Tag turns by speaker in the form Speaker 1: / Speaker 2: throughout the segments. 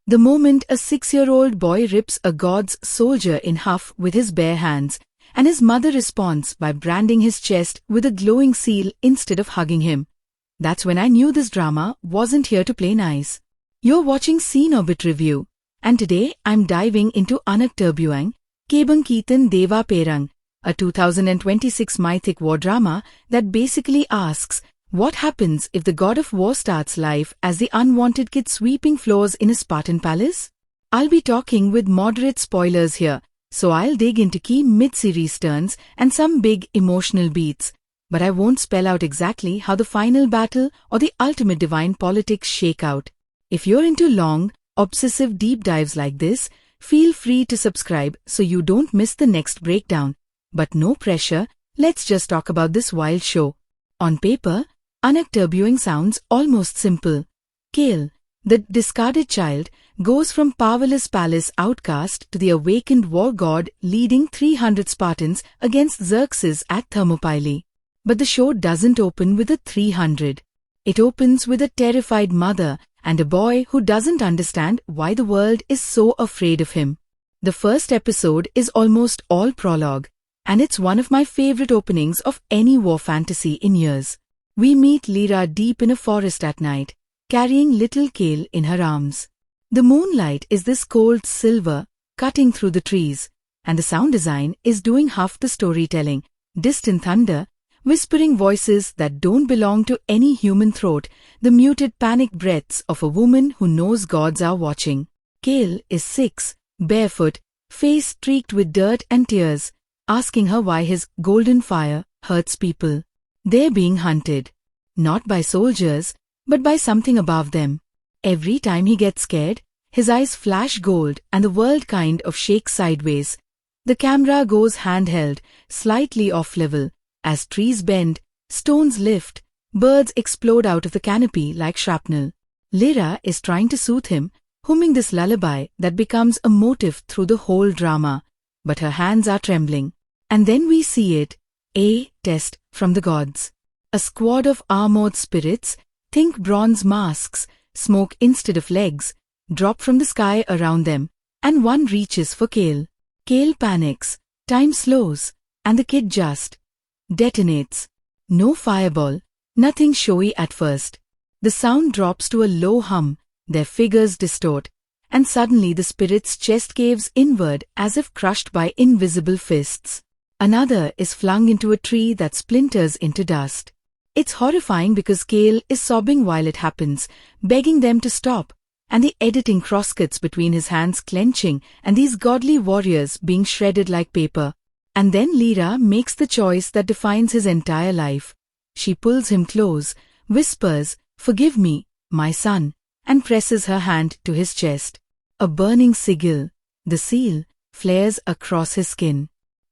Speaker 1: The moment a 6-year-old boy rips a god's soldier in half with his bare hands, and his mother responds by branding his chest with a glowing seal instead of hugging him. That's when I knew this drama wasn't here to play nice. You're watching Scene Orbit Review, and today I'm diving into Anak Terbuang Kebangkitan Dewa Perang, a 2026 mythic war drama that basically asks, what happens if the god of war starts life as the unwanted kid sweeping floors in a Spartan palace? I'll be talking with moderate spoilers here, so I'll dig into key mid-series turns and some big emotional beats, but I won't spell out exactly how the final battle or the ultimate divine politics shake out. If you're into long, obsessive deep dives like this, feel free to subscribe so you don't miss the next breakdown. But no pressure, let's just talk about this wild show. On paper, Anak Terbuang sounds almost simple. Kale, the discarded child, goes from powerless palace outcast to the awakened war god leading 300 Spartans against Xerxes at Thermopylae. But the show doesn't open with a 300. It opens with a terrified mother and a boy who doesn't understand why the world is so afraid of him. The first episode is almost all prologue, and it's one of my favorite openings of any war fantasy in years. We meet Lyra deep in a forest at night, carrying little Kale in her arms. The moonlight is this cold silver, cutting through the trees, and the sound design is doing half the storytelling. Distant thunder, whispering voices that don't belong to any human throat, the muted panic breaths of a woman who knows gods are watching. Kale is 6, barefoot, face streaked with dirt and tears, asking her why his golden fire hurts people. They're being hunted, not by soldiers, but by something above them. Every time he gets scared, his eyes flash gold and the world kind of shakes sideways. The camera goes handheld, slightly off-level. As trees bend, stones lift, birds explode out of the canopy like shrapnel. Lyra is trying to soothe him, humming this lullaby that becomes a motif through the whole drama. But her hands are trembling. And then we see it, a test from the gods. A squad of armored spirits, think bronze masks, smoke instead of legs, drop from the sky around them, and one reaches for Kale. Kale panics, time slows, and the kid just detonates. No fireball, nothing showy at first. The sound drops to a low hum, their figures distort, and suddenly the spirit's chest caves inward as if crushed by invisible fists. Another is flung into a tree that splinters into dust. It's horrifying because Kale is sobbing while it happens, begging them to stop, and the editing crosscuts between his hands clenching and these godly warriors being shredded like paper. And then Lyra makes the choice that defines his entire life. She pulls him close, whispers, "Forgive me, my son," and presses her hand to his chest. A burning sigil, the seal, flares across his skin.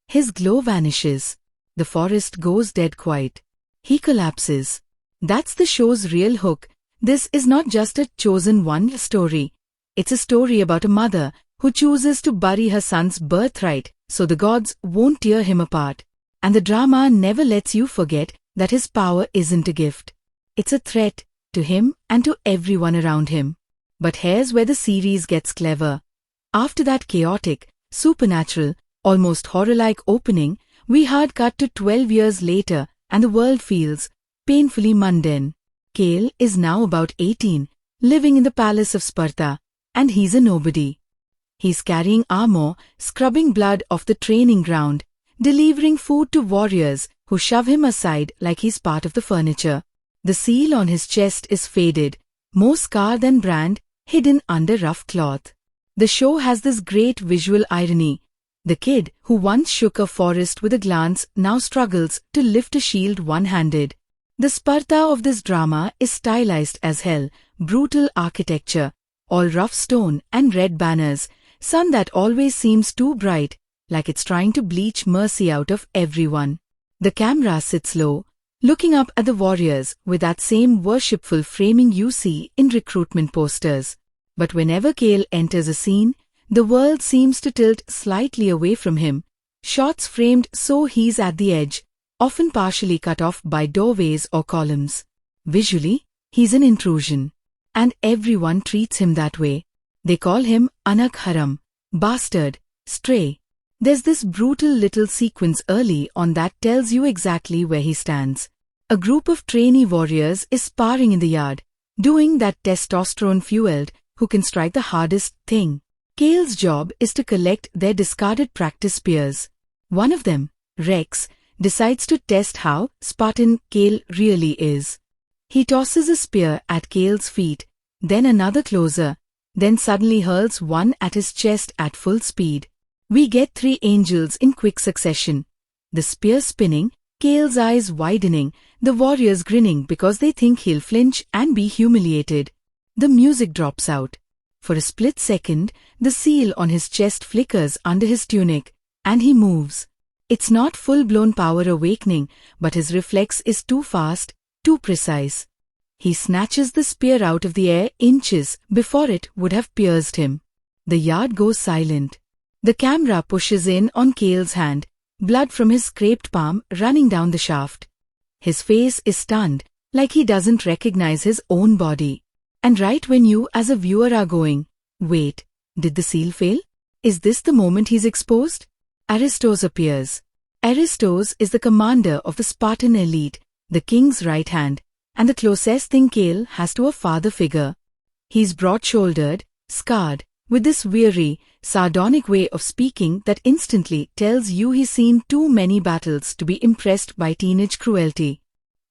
Speaker 1: His glow vanishes. The forest goes dead quiet. He collapses. That's the show's real hook. This is not just a chosen one story. It's a story about a mother who chooses to bury her son's birthright so the gods won't tear him apart. And the drama never lets you forget that his power isn't a gift. It's a threat to him and to everyone around him. But here's where the series gets clever. After that chaotic, supernatural, almost horror-like opening, we hard cut to 12 years later and the world feels painfully mundane. Kale is now about 18, living in the palace of Sparta, and he's a nobody. He's carrying armor, scrubbing blood off the training ground, delivering food to warriors who shove him aside like he's part of the furniture. The seal on his chest is faded, more scar than brand, hidden under rough cloth. The show has this great visual irony. The kid who once shook a forest with a glance now struggles to lift a shield one-handed. The Sparta of this drama is stylized as hell, brutal architecture, all rough stone and red banners, sun that always seems too bright, like it's trying to bleach mercy out of everyone. The camera sits low, looking up at the warriors with that same worshipful framing you see in recruitment posters. But whenever Kale enters a scene, the world seems to tilt slightly away from him, shots framed so he's at the edge, often partially cut off by doorways or columns. Visually, he's an intrusion, and everyone treats him that way. They call him Anak bastard, stray. There's this brutal little sequence early on that tells you exactly where he stands. A group of trainee warriors is sparring in the yard, doing that testosterone-fueled, who can strike the hardest thing. Kale's job is to collect their discarded practice spears. One of them, Rex, decides to test how Spartan Kale really is. He tosses a spear at Kale's feet, then another closer, then suddenly hurls one at his chest at full speed. We get 3 angels in quick succession. The spear spinning, Kale's eyes widening, the warriors grinning because they think he'll flinch and be humiliated. The music drops out. For a split second, the seal on his chest flickers under his tunic, and he moves. It's not full-blown power awakening, but his reflex is too fast, too precise. He snatches the spear out of the air inches before it would have pierced him. The yard goes silent. The camera pushes in on Kale's hand, blood from his scraped palm running down the shaft. His face is stunned, like he doesn't recognize his own body. And right when you as a viewer are going, wait, did the seal fail? Is this the moment he's exposed? Aristos appears. Aristos is the commander of the Spartan elite, the king's right hand, and the closest thing Kale has to a father figure. He's broad-shouldered, scarred, with this weary, sardonic way of speaking that instantly tells you he's seen too many battles to be impressed by teenage cruelty.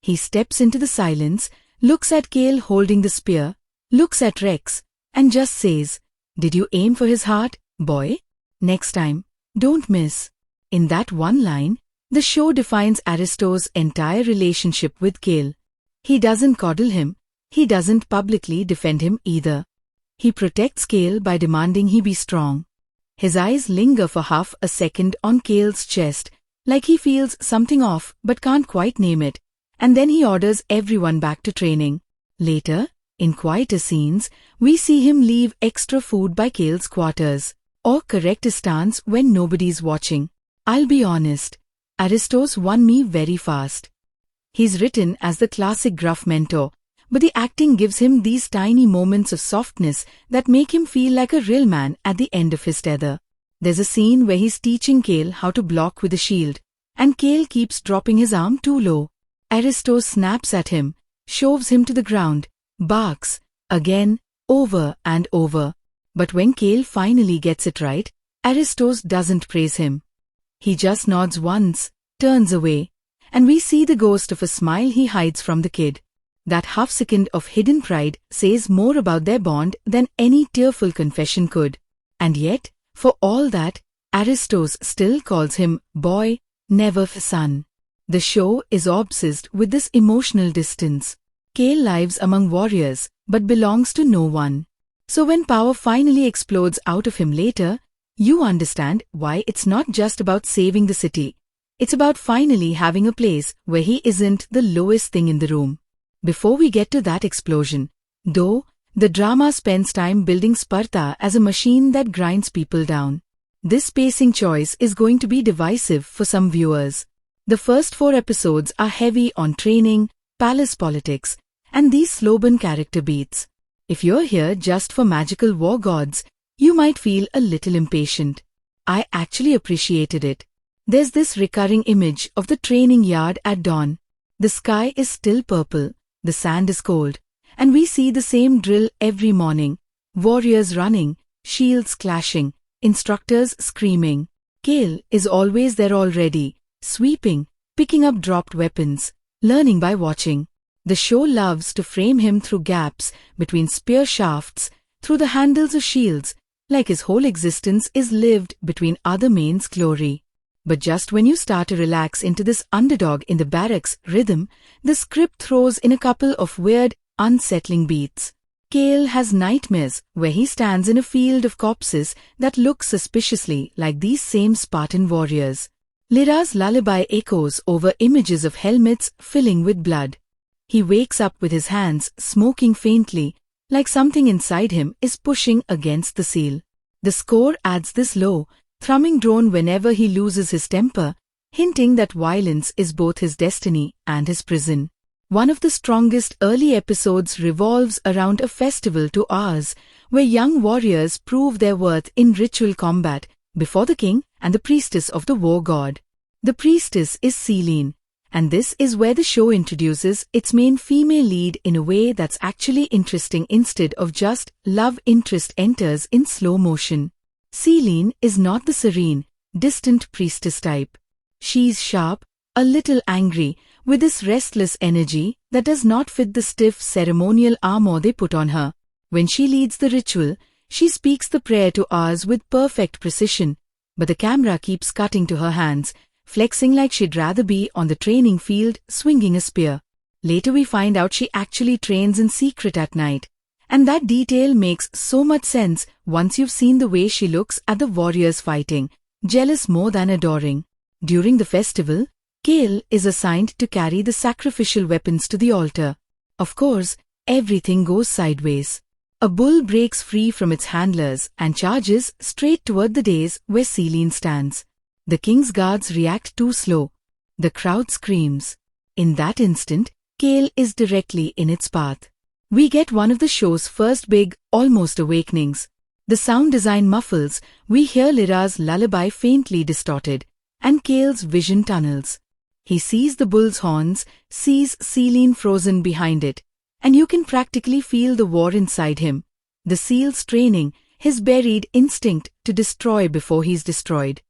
Speaker 1: He steps into the silence, looks at Kale holding the spear, looks at Rex, and just says, "Did you aim for his heart, boy? Next time, don't miss." In that one line, the show defines Aristos' entire relationship with Kale. He doesn't coddle him, he doesn't publicly defend him either. He protects Kale by demanding he be strong. His eyes linger for half a second on Kale's chest, like he feels something off but can't quite name it, and then he orders everyone back to training. Later, in quieter scenes, we see him leave extra food by Kale's quarters, or correct his stance when nobody's watching. I'll be honest, Aristos won me very fast. He's written as the classic gruff mentor, but the acting gives him these tiny moments of softness that make him feel like a real man at the end of his tether. There's a scene where he's teaching Kale how to block with a shield, and Kale keeps dropping his arm too low. Aristos snaps at him, shoves him to the ground, barks, again, over and over. But when Kale finally gets it right, Aristos doesn't praise him. He just nods once, turns away, and we see the ghost of a smile he hides from the kid. That half-second of hidden pride says more about their bond than any tearful confession could. And yet, for all that, Aristos still calls him boy, never son. The show is obsessed with this emotional distance. Kale lives among warriors, but belongs to no one. So when power finally explodes out of him later, you understand why it's not just about saving the city. It's about finally having a place where he isn't the lowest thing in the room. Before we get to that explosion, though, the drama spends time building Sparta as a machine that grinds people down. This pacing choice is going to be divisive for some viewers. The first 4 episodes are heavy on training, palace politics, and these slow-burn character beats. If you're here just for magical war gods, you might feel a little impatient. I actually appreciated it. There's this recurring image of the training yard at dawn. The sky is still purple. The sand is cold, and we see the same drill every morning. Warriors running, shields clashing, instructors screaming. Kale is always there already, sweeping, picking up dropped weapons, learning by watching. The show loves to frame him through gaps between spear shafts, through the handles of shields, like his whole existence is lived between other men's glory. But just when you start to relax into this underdog in the barracks rhythm, the script throws in a couple of weird, unsettling beats. Kale has nightmares where he stands in a field of corpses that look suspiciously like these same Spartan warriors. Lyra's lullaby echoes over images of helmets filling with blood. He wakes up with his hands smoking faintly, like something inside him is pushing against the seal. The score adds this low, thrumming drone whenever he loses his temper, hinting that violence is both his destiny and his prison. One of the strongest early episodes revolves around a festival to Ars, where young warriors prove their worth in ritual combat before the king and the priestess of the war god. The priestess is Selene, and this is where the show introduces its main female lead in a way that's actually interesting instead of just love interest enters in slow motion. Selene is not the serene, distant priestess type. She's sharp, a little angry, with this restless energy that does not fit the stiff ceremonial armor they put on her. When she leads the ritual, she speaks the prayer to Ars with perfect precision, but the camera keeps cutting to her hands, flexing like she'd rather be on the training field swinging a spear. Later we find out she actually trains in secret at night, and that detail makes so much sense once you've seen the way she looks at the warriors fighting, jealous more than adoring. During the festival, Kale is assigned to carry the sacrificial weapons to the altar. Of course, everything goes sideways. A bull breaks free from its handlers and charges straight toward the dais where Selene stands. The king's guards react too slow. The crowd screams. In that instant, Kale is directly in its path. We get one of the show's first big, almost awakenings. The sound design muffles, we hear Lyra's lullaby faintly distorted, and Kale's vision tunnels. He sees the bull's horns, sees Selene frozen behind it, and you can practically feel the war inside him. The seal's training, his buried instinct to destroy before he's destroyed.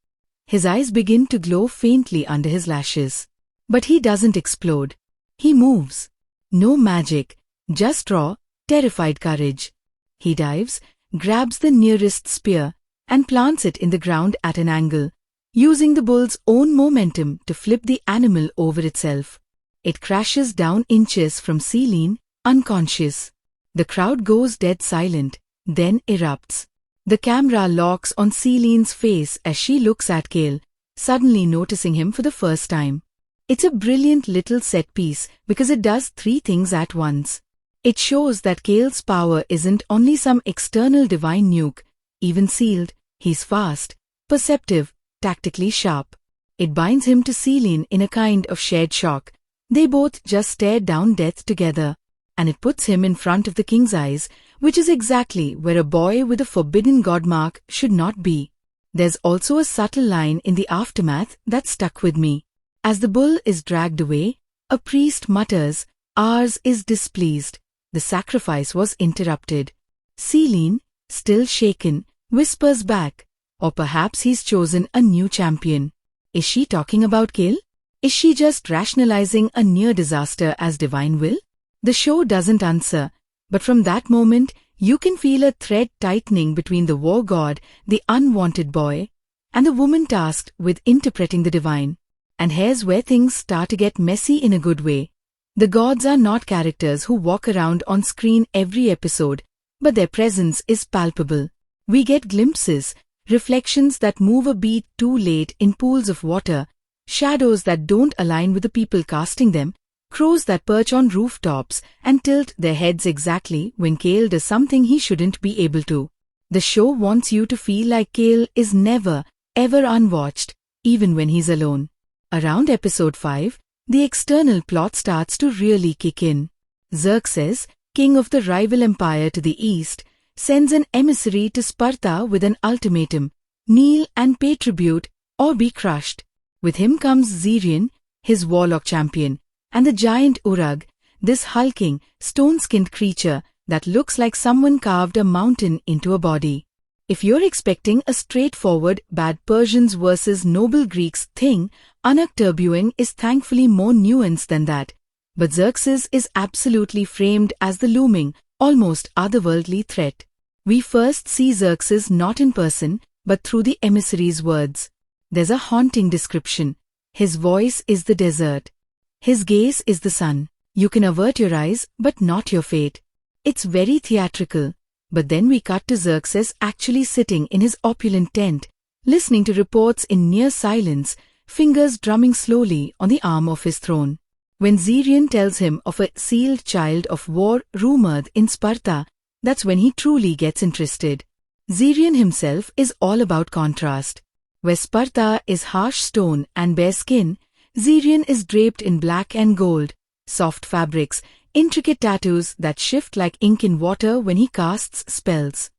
Speaker 1: His eyes begin to glow faintly under his lashes. But he doesn't explode. He moves. No magic, just raw, terrified courage. He dives, grabs the nearest spear, and plants it in the ground at an angle, using the bull's own momentum to flip the animal over itself. It crashes down inches from Selene, unconscious. The crowd goes dead silent, then erupts. The camera locks on Selene's face as she looks at Kale, suddenly noticing him for the first time. It's a brilliant little set piece because it does three things at once. It shows that Kale's power isn't only some external divine nuke. Even sealed, he's fast, perceptive, tactically sharp. It binds him to Selene in a kind of shared shock. They both just stare down death together. And it puts him in front of the king's eyes, which is exactly where a boy with a forbidden god mark should not be. There's also a subtle line in the aftermath that stuck with me. As the bull is dragged away, a priest mutters, "Ars is displeased. The sacrifice was interrupted." Selene, still shaken, whispers back, "Or perhaps he's chosen a new champion." Is she talking about Kale? Is she just rationalizing a near disaster as divine will? The show doesn't answer, but from that moment, you can feel a thread tightening between the war god, the unwanted boy, and the woman tasked with interpreting the divine. And here's where things start to get messy in a good way. The gods are not characters who walk around on screen every episode, but their presence is palpable. We get glimpses, reflections that move a beat too late in pools of water, shadows that don't align with the people casting them, crows that perch on rooftops and tilt their heads exactly when Kale does something he shouldn't be able to. The show wants you to feel like Kale is never, ever unwatched, even when he's alone. Around episode 5, the external plot starts to really kick in. Xerxes, king of the rival empire to the east, sends an emissary to Sparta with an ultimatum: kneel and pay tribute or be crushed. With him comes Xerion, his warlock champion, and the giant Urag, this hulking, stone-skinned creature that looks like someone carved a mountain into a body. If you're expecting a straightforward bad Persians versus noble Greeks thing, Anak Terbuang is thankfully more nuanced than that. But Xerxes is absolutely framed as the looming, almost otherworldly threat. We first see Xerxes not in person, but through the emissary's words. There's a haunting description. His voice is the desert. His gaze is the sun. You can avert your eyes, but not your fate. It's very theatrical. But then we cut to Xerxes actually sitting in his opulent tent, listening to reports in near silence, fingers drumming slowly on the arm of his throne. When Xerion tells him of a sealed child of war rumored in Sparta, that's when he truly gets interested. Xerion himself is all about contrast. Where Sparta is harsh stone and bare skin, Xerion is draped in black and gold, Soft fabrics, intricate tattoos that shift like ink in water when he casts spells.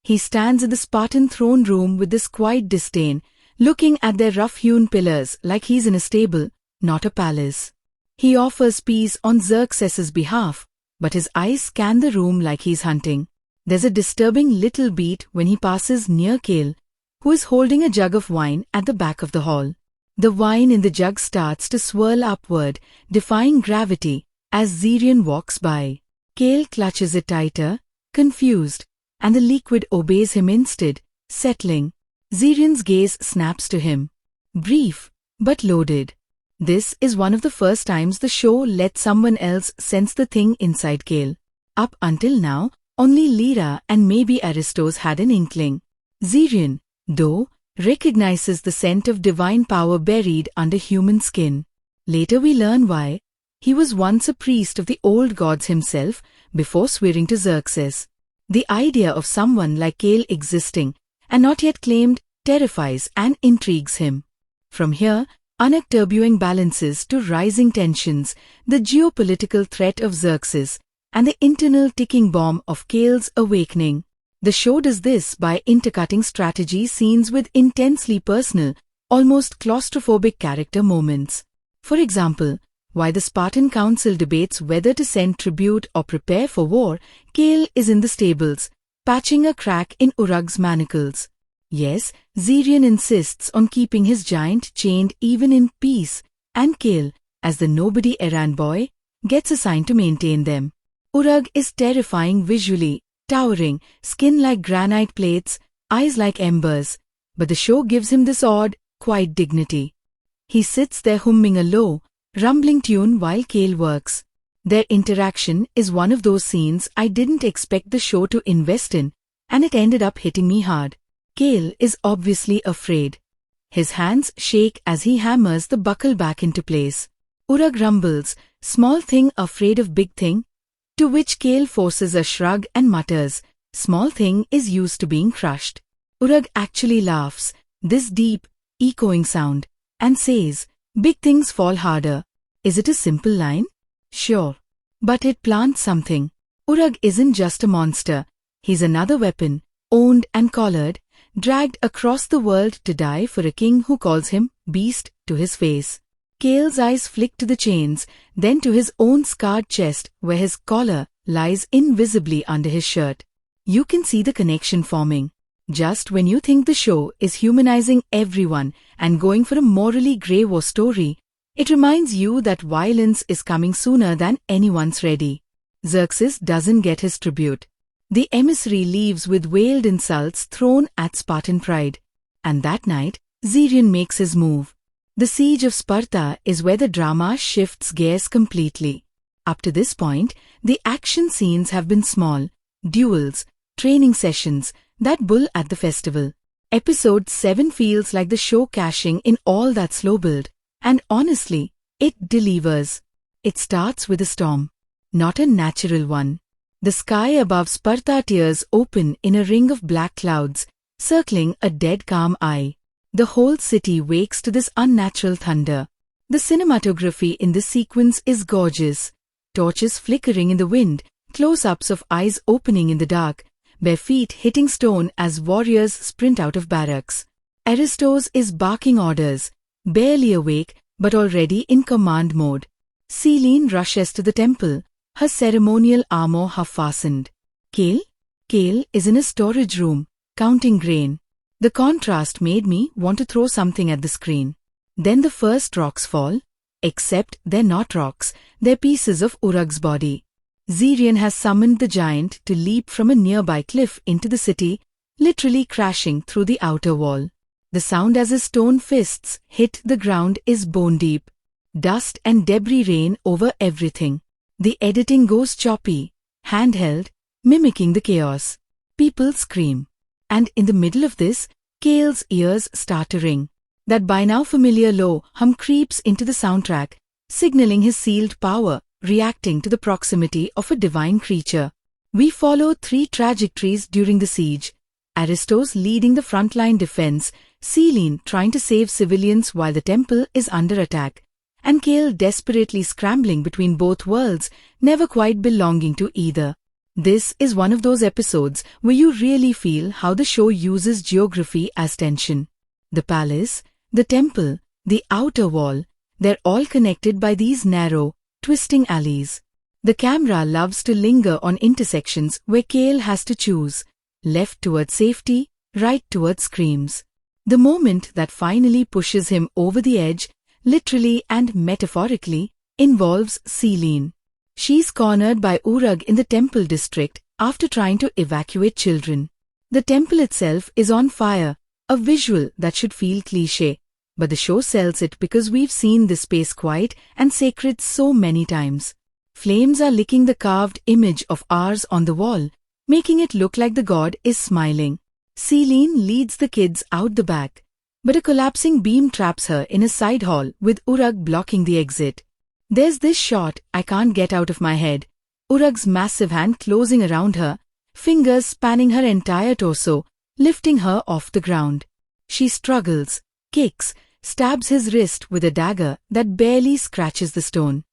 Speaker 1: He stands in the Spartan throne room with this quiet disdain, looking at their rough-hewn pillars like he's in a stable, not a palace. He offers peace on Xerxes' behalf, but his eyes scan the room like he's hunting. There's a disturbing little beat when he passes near Kale, who is holding a jug of wine at the back of the hall. The wine in the jug starts to swirl upward, defying gravity, as Xerion walks by. Kale clutches it tighter, confused, and the liquid obeys him instead, settling. Xerion's gaze snaps to him. Brief, but loaded. This is one of the first times the show let someone else sense the thing inside Kale. Up until now, only Lyra and maybe Aristos had an inkling. Xerion, though, recognizes the scent of divine power buried under human skin. Later we learn why. He was once a priest of the old gods himself before swearing to Xerxes. The idea of someone like Kale existing and not yet claimed terrifies and intrigues him. From here, Anak Terbuang balances to rising tensions, the geopolitical threat of Xerxes, and the internal ticking bomb of Kale's awakening. The show does this by intercutting strategy scenes with intensely personal, almost claustrophobic character moments. For example, while the Spartan Council debates whether to send tribute or prepare for war, Kale is in the stables, patching a crack in Urug's manacles. Yes, Xerion insists on keeping his giant chained even in peace, and Kale, as the nobody errand boy, gets assigned to maintain them. Urug is terrifying visually, towering, skin like granite plates, eyes like embers, but the show gives him this odd, quiet dignity. He sits there humming a low, rumbling tune while Kale works. Their interaction is one of those scenes I didn't expect the show to invest in, and it ended up hitting me hard. Kale is obviously afraid. His hands shake as he hammers the buckle back into place. Urug rumbles, "Small thing afraid of big thing?" To which Kale forces a shrug and mutters, "Small thing is used to being crushed." Urug actually laughs, this deep, echoing sound, and says, "Big things fall harder." Is it a simple line? Sure. But it plants something. Urug isn't just a monster. He's another weapon, owned and collared, dragged across the world to die for a king who calls him beast to his face. Kale's eyes flick to the chains, then to his own scarred chest where his collar lies invisibly under his shirt. You can see the connection forming. Just when you think the show is humanizing everyone and going for a morally grey war story, it reminds you that violence is coming sooner than anyone's ready. Xerxes doesn't get his tribute. The emissary leaves with veiled insults thrown at Spartan pride. And that night, Xerion makes his move. The siege of Sparta is where the drama shifts gears completely. Up to this point, the action scenes have been small, duels, training sessions, that bull at the festival. Episode 7 feels like the show cashing in all that slow build, and honestly, it delivers. It starts with a storm. Not a natural one. The sky above Sparta tears open in a ring of black clouds, circling a dead calm eye. The whole city wakes to this unnatural thunder. The cinematography in this sequence is gorgeous. Torches flickering in the wind, close-ups of eyes opening in the dark, bare feet hitting stone as warriors sprint out of barracks. Aristos is barking orders, barely awake but already in command mode. Selene rushes to the temple, her ceremonial armor half-fastened. Kale is in a storage room, counting grain. The contrast made me want to throw something at the screen. Then the first rocks fall, except they're not rocks, they're pieces of Urug's body. Xerion has summoned the giant to leap from a nearby cliff into the city, literally crashing through the outer wall. The sound as his stone fists hit the ground is bone deep. Dust and debris rain over everything. The editing goes choppy, handheld, mimicking the chaos. People scream. And in the middle of this, Kale's ears start to ring. That by now familiar low hum creeps into the soundtrack, signaling his sealed power, reacting to the proximity of a divine creature. We follow 3 trajectories during the siege. Aristos leading the frontline defense, Selene trying to save civilians while the temple is under attack, and Kale desperately scrambling between both worlds, never quite belonging to either. This is one of those episodes where you really feel how the show uses geography as tension. The palace, the temple, the outer wall, they're all connected by these narrow, twisting alleys. The camera loves to linger on intersections where Kale has to choose, left towards safety, right towards screams. The moment that finally pushes him over the edge, literally and metaphorically, involves Selene. She's cornered by Urag in the temple district after trying to evacuate children. The temple itself is on fire, a visual that should feel cliché, but the show sells it because we've seen this space quiet and sacred so many times. Flames are licking the carved image of ours on the wall, making it look like the god is smiling. Selene leads the kids out the back, but a collapsing beam traps her in a side hall with Urag blocking the exit. There's this shot I can't get out of my head. Urag's massive hand closing around her, fingers spanning her entire torso, lifting her off the ground. She struggles, kicks, stabs his wrist with a dagger that barely scratches the stone.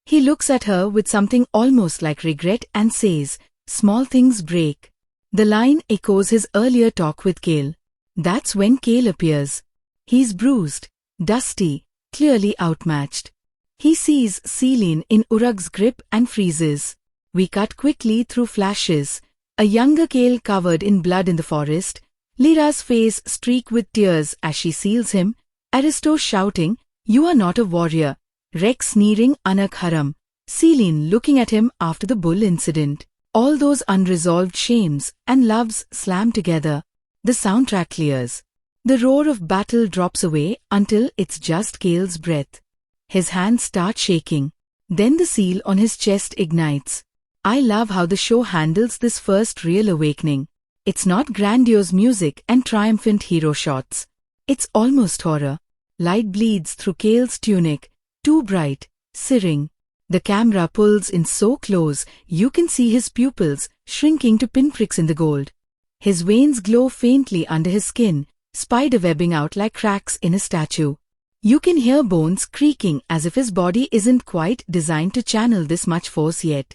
Speaker 1: He looks at her with something almost like regret and says, "Small things break." The line echoes his earlier talk with Kale. That's when Kale appears. He's bruised, dusty, clearly outmatched. He sees Selene in Urag's grip and freezes. We cut quickly through flashes. A younger Kale covered in blood in the forest, Lyra's face streaked with tears as she seals him, Aristo shouting, "You are not a warrior," Rex sneering Anak Haram, Selene looking at him after the bull incident. All those unresolved shames and loves slam together. The soundtrack clears. The roar of battle drops away until it's just Kale's breath. His hands start shaking. Then the seal on his chest ignites. I love how the show handles this first real awakening. It's not grandiose music and triumphant hero shots. It's almost horror. Light bleeds through Kale's tunic, too bright, searing. The camera pulls in so close you can see his pupils shrinking to pinpricks in the gold. His veins glow faintly under his skin, spiderwebbing out like cracks in a statue. You can hear bones creaking as if his body isn't quite designed to channel this much force yet.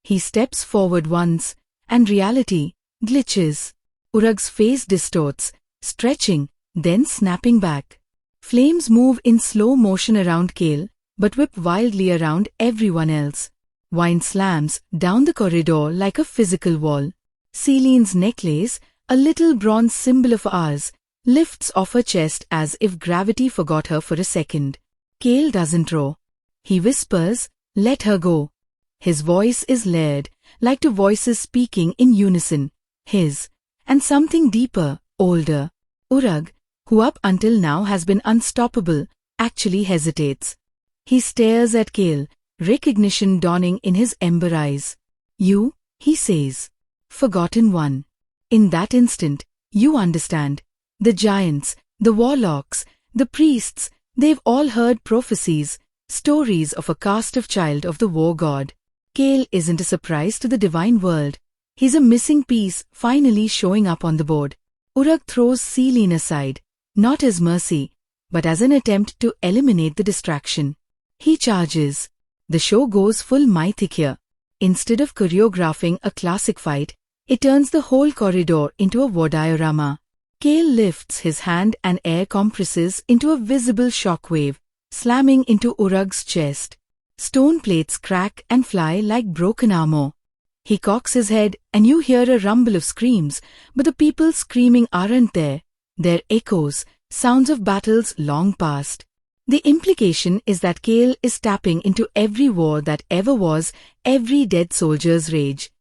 Speaker 1: He steps forward once, and reality glitches. Urag's face distorts, stretching, then snapping back. Flames move in slow motion around Kale, but whip wildly around everyone else. Wine slams down the corridor like a physical wall. Selene's necklace, a little bronze symbol of ours, lifts off her chest as if gravity forgot her for a second. Kale doesn't roar. He whispers, "Let her go." His voice is layered, like two voices speaking in unison, his, and something deeper, older. Urag, who up until now has been unstoppable, actually hesitates. He stares at Kale, recognition dawning in his ember eyes. "You," he says. "Forgotten one." In that instant, you understand. The giants, the warlocks, the priests, they've all heard prophecies, stories of a caste of child of the war god. Kale isn't a surprise to the divine world. He's a missing piece finally showing up on the board. Urag throws Selene aside, not as mercy, but as an attempt to eliminate the distraction. He charges. The show goes full mythic here. Instead of choreographing a classic fight, it turns the whole corridor into a war diorama. Kale lifts his hand and air compresses into a visible shockwave, slamming into Urag's chest. Stone plates crack and fly like broken armor. He cocks his head and you hear a rumble of screams, but the people screaming aren't there. They're echoes, sounds of battles long past. The implication is that Kale is tapping into every war that ever was, every dead soldier's rage.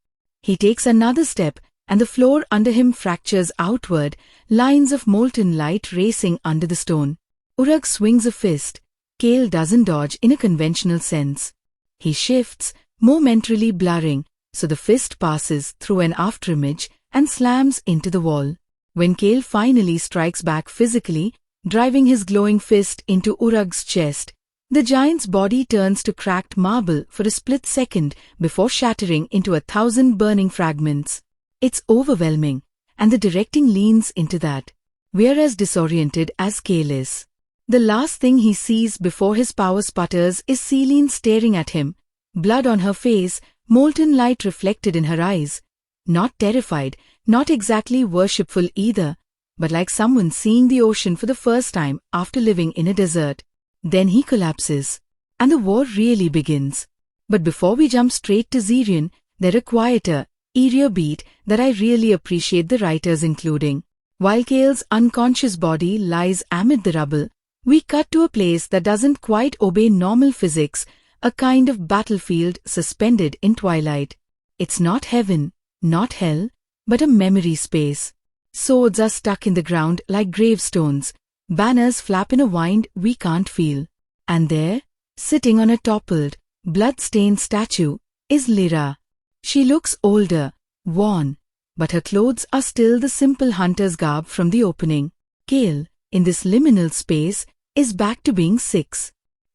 Speaker 1: He takes another step, and the floor under him fractures outward, lines of molten light racing under the stone. Urag swings a fist. Kale doesn't dodge in a conventional sense. He shifts, momentarily blurring, so the fist passes through an afterimage and slams into the wall. When Kale finally strikes back physically, driving his glowing fist into Urag's chest, the giant's body turns to cracked marble for a split second before shattering into 1,000 burning fragments. It's overwhelming, and the directing leans into that. We're as disoriented as Kale is. The last thing he sees before his power sputters is Selene staring at him, blood on her face, molten light reflected in her eyes. Not terrified, not exactly worshipful either, but like someone seeing the ocean for the first time after living in a desert. Then he collapses, and the war really begins. But before we jump straight to Zirian, there a quieter, eerier beat that I really appreciate the writers including. While Kale's unconscious body lies amid the rubble, we cut to a place that doesn't quite obey normal physics, a kind of battlefield suspended in twilight. It's not heaven, not hell, but a memory space. Swords are stuck in the ground like gravestones, banners flap in a wind we can't feel. And there, sitting on a toppled, blood-stained statue, is Lyra. She looks older, worn, but her clothes are still the simple hunter's garb from the opening. Kale, in this liminal space, is back to being 6.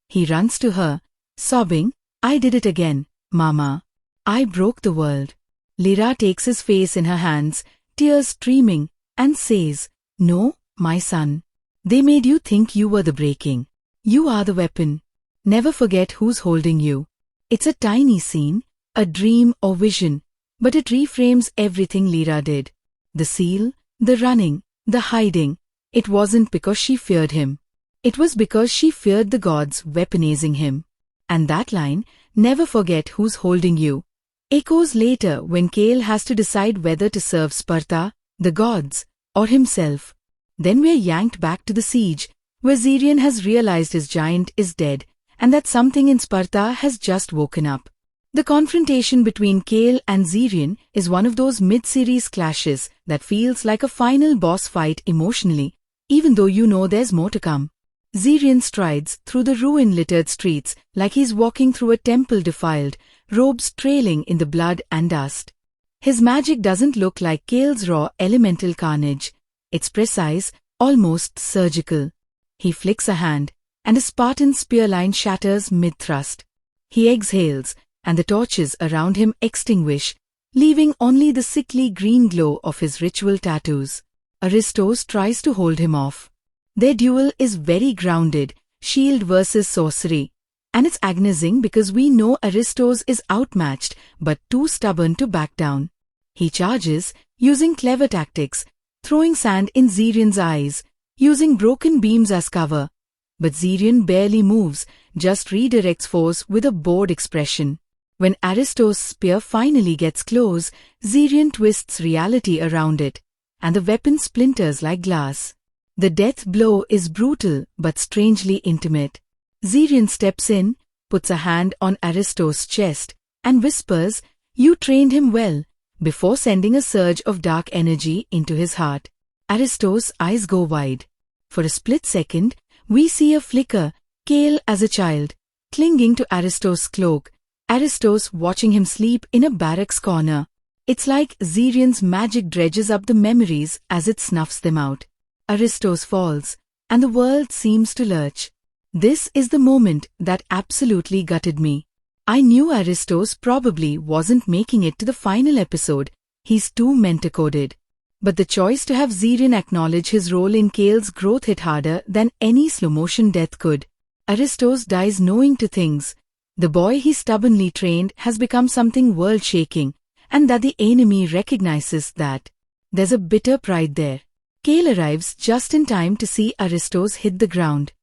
Speaker 1: He runs to her, sobbing, "I did it again, Mama. I broke the world." Lyra takes his face in her hands, tears streaming, and says, "No, my son. They made you think you were the breaking. You are the weapon. Never forget who's holding you." It's a tiny scene, a dream or vision, but it reframes everything Lyra did. The seal, the running, the hiding. It wasn't because she feared him. It was because she feared the gods weaponizing him. And that line, "Never forget who's holding you," echoes later when Kale has to decide whether to serve Sparta, the gods, or himself. Then we're yanked back to the siege, where Zirian has realized his giant is dead, and that something in Sparta has just woken up. The confrontation between Kale and Zirian is one of those mid-series clashes that feels like a final boss fight emotionally, even though you know there's more to come. Zirian strides through the ruin-littered streets like he's walking through a temple defiled, robes trailing in the blood and dust. His magic doesn't look like Kale's raw elemental carnage. It's precise, almost surgical. He flicks a hand, and a Spartan spearline shatters mid-thrust. He exhales, and the torches around him extinguish, leaving only the sickly green glow of his ritual tattoos. Aristos tries to hold him off. Their duel is very grounded, shield versus sorcery, and it's agonizing because we know Aristos is outmatched but too stubborn to back down. He charges, using clever tactics, throwing sand in Zirian's eyes, using broken beams as cover. But Zirian barely moves, just redirects force with a bored expression. When Aristos' spear finally gets close, Zirian twists reality around it, and the weapon splinters like glass. The death blow is brutal but strangely intimate. Zirian steps in, puts a hand on Aristos' chest, and whispers, "You trained him well," before sending a surge of dark energy into his heart. Aristos' eyes go wide. For a split second, we see a flicker, Kale as a child, clinging to Aristos' cloak, Aristos watching him sleep in a barracks corner. It's like Zirian's magic dredges up the memories as it snuffs them out. Aristos falls, and the world seems to lurch. This is the moment that absolutely gutted me. I knew Aristos probably wasn't making it to the final episode. He's too mentor-coded. But the choice to have Zirian acknowledge his role in Kale's growth hit harder than any slow-motion death could. Aristos dies knowing two things. The boy he stubbornly trained has become something world-shaking, and that the enemy recognizes that. There's a bitter pride there. Kale arrives just in time to see Aristos hit the ground.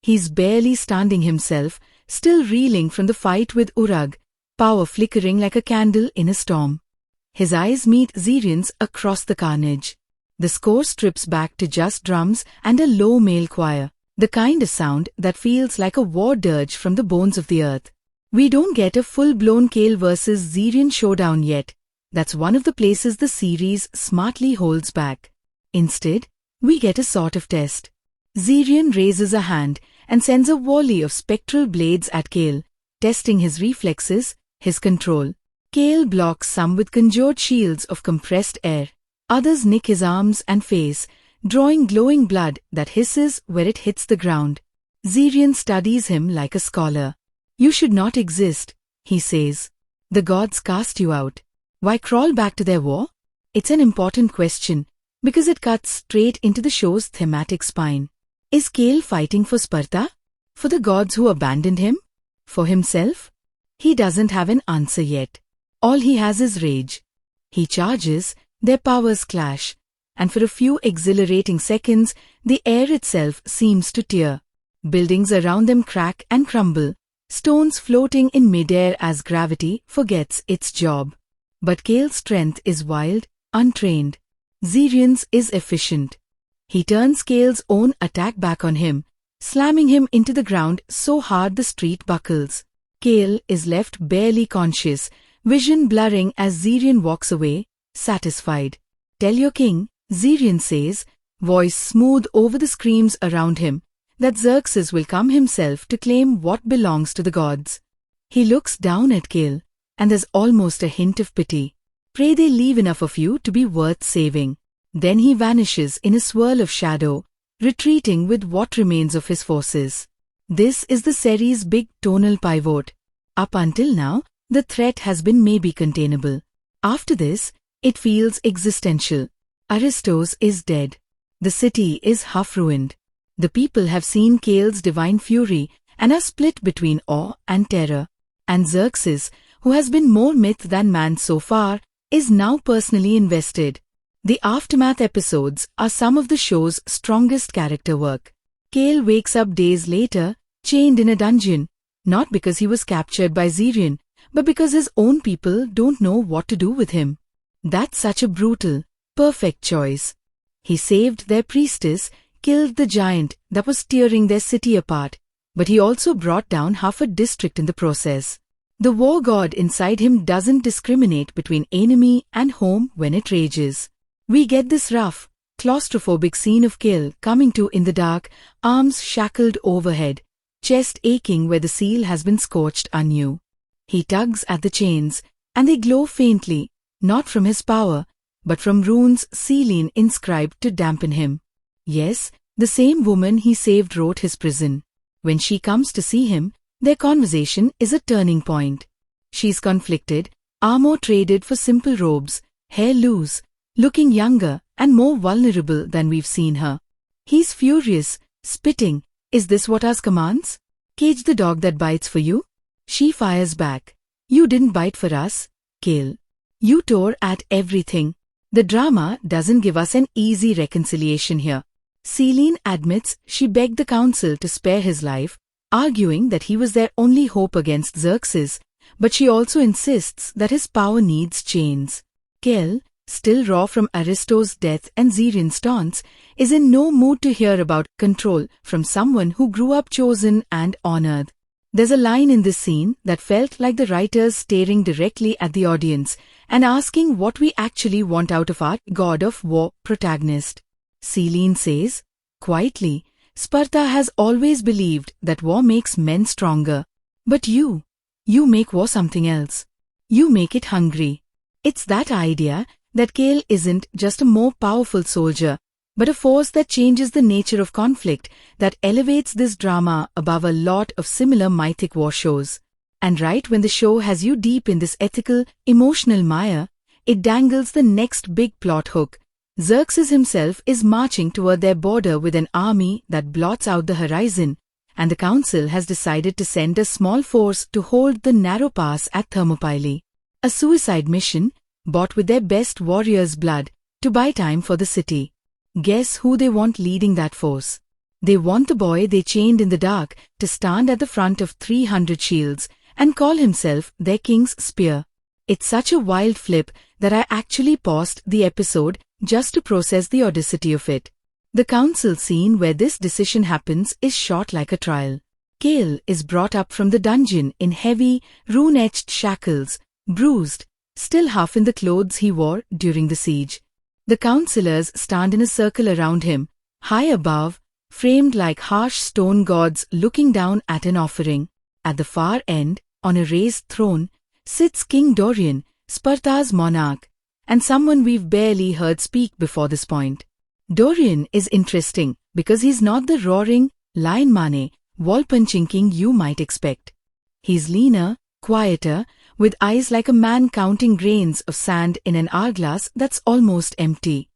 Speaker 1: He's barely standing himself, still reeling from the fight with Urag, power flickering like a candle in a storm. His eyes meet Zirian's across the carnage. The score strips back to just drums and a low male choir, the kind of sound that feels like a war dirge from the bones of the earth. We don't get a full-blown Kale versus Zirian showdown yet. That's one of the places the series smartly holds back. Instead, we get a sort of test. Zirian raises a hand and sends a volley of spectral blades at Kale, testing his reflexes, his control. Kale blocks some with conjured shields of compressed air. Others nick his arms and face, drawing glowing blood that hisses where it hits the ground. Zirian studies him like a scholar. "You should not exist," he says. "The gods cast you out. Why crawl back to their war?" It's an important question, because it cuts straight into the show's thematic spine. Is Kale fighting for Sparta? For the gods who abandoned him? For himself? He doesn't have an answer yet. All he has is rage. He charges, their powers clash, and for a few exhilarating seconds, the air itself seems to tear. Buildings around them crack and crumble, stones floating in midair as gravity forgets its job. But Kale's strength is wild, untrained. Zirion's is efficient. He turns Kale's own attack back on him, slamming him into the ground so hard the street buckles. Kale is left barely conscious, vision blurring as Zirion walks away, satisfied. "Tell your king," Zirion says, voice smooth over the screams around him, that Xerxes will come himself to claim what belongs to the gods. He looks down at Kale, and there's almost a hint of pity. Pray they leave enough of you to be worth saving. Then he vanishes in a swirl of shadow, retreating with what remains of his forces. This is the series' big tonal pivot. Up until now, the threat has been maybe containable. After this, it feels existential. Aristos is dead. The city is half-ruined. The people have seen Kale's divine fury and are split between awe and terror. And Xerxes, who has been more myth than man so far, is now personally invested. The aftermath episodes are some of the show's strongest character work. Kale wakes up days later, chained in a dungeon, not because he was captured by Zirion, but because his own people don't know what to do with him. That's such a brutal, perfect choice. He saved their priestess, killed the giant that was tearing their city apart, but he also brought down half a district in the process. The war god inside him doesn't discriminate between enemy and home when it rages. We get this rough, claustrophobic scene of Kale coming to in the dark, arms shackled overhead, chest aching where the seal has been scorched anew. He tugs at the chains, and they glow faintly, not from his power, but from runes Selene inscribed to dampen him. Yes, the same woman he saved wrote his prison. When she comes to see him, their conversation is a turning point. She's conflicted, armor traded for simple robes, hair loose, looking younger and more vulnerable than we've seen her. He's furious, spitting, "Is this what ours commands? Cage the dog that bites for you?" She fires back, "You didn't bite for us, Kale. You tore at everything." The drama doesn't give us an easy reconciliation here. Selene admits she begged the council to spare his life, arguing that he was their only hope against Xerxes, but she also insists that his power needs chains. Kale, still raw from Aristos' death and Zirion's taunts, is in no mood to hear about control from someone who grew up chosen and honored. There's a line in this scene that felt like the writers staring directly at the audience and asking what we actually want out of our God of War protagonist. Selene says, quietly, "Sparta has always believed that war makes men stronger. But you make war something else. You make it hungry." It's that idea that Kale isn't just a more powerful soldier, but a force that changes the nature of conflict, that elevates this drama above a lot of similar mythic war shows. And right when the show has you deep in this ethical, emotional mire, it dangles the next big plot hook. Xerxes himself is marching toward their border with an army that blots out the horizon, and the council has decided to send a small force to hold the narrow pass at Thermopylae. A suicide mission, bought with their best warriors' blood, to buy time for the city. Guess who they want leading that force? They want the boy they chained in the dark to stand at the front of 300 shields and call himself their king's spear. It's such a wild flip that I actually paused the episode just to process the audacity of it. The council scene where this decision happens is shot like a trial. Kale is brought up from the dungeon in heavy, rune-etched shackles, bruised, still half in the clothes he wore during the siege. The councillors stand in a circle around him, high above, framed like harsh stone gods looking down at an offering. At the far end, on a raised throne, sits King Dorian, Sparta's monarch, and someone we've barely heard speak before this point. Dorian is interesting because he's not the roaring, lion-mane, wall-punching king you might expect. He's leaner, quieter, with eyes like a man counting grains of sand in an hourglass that's almost empty.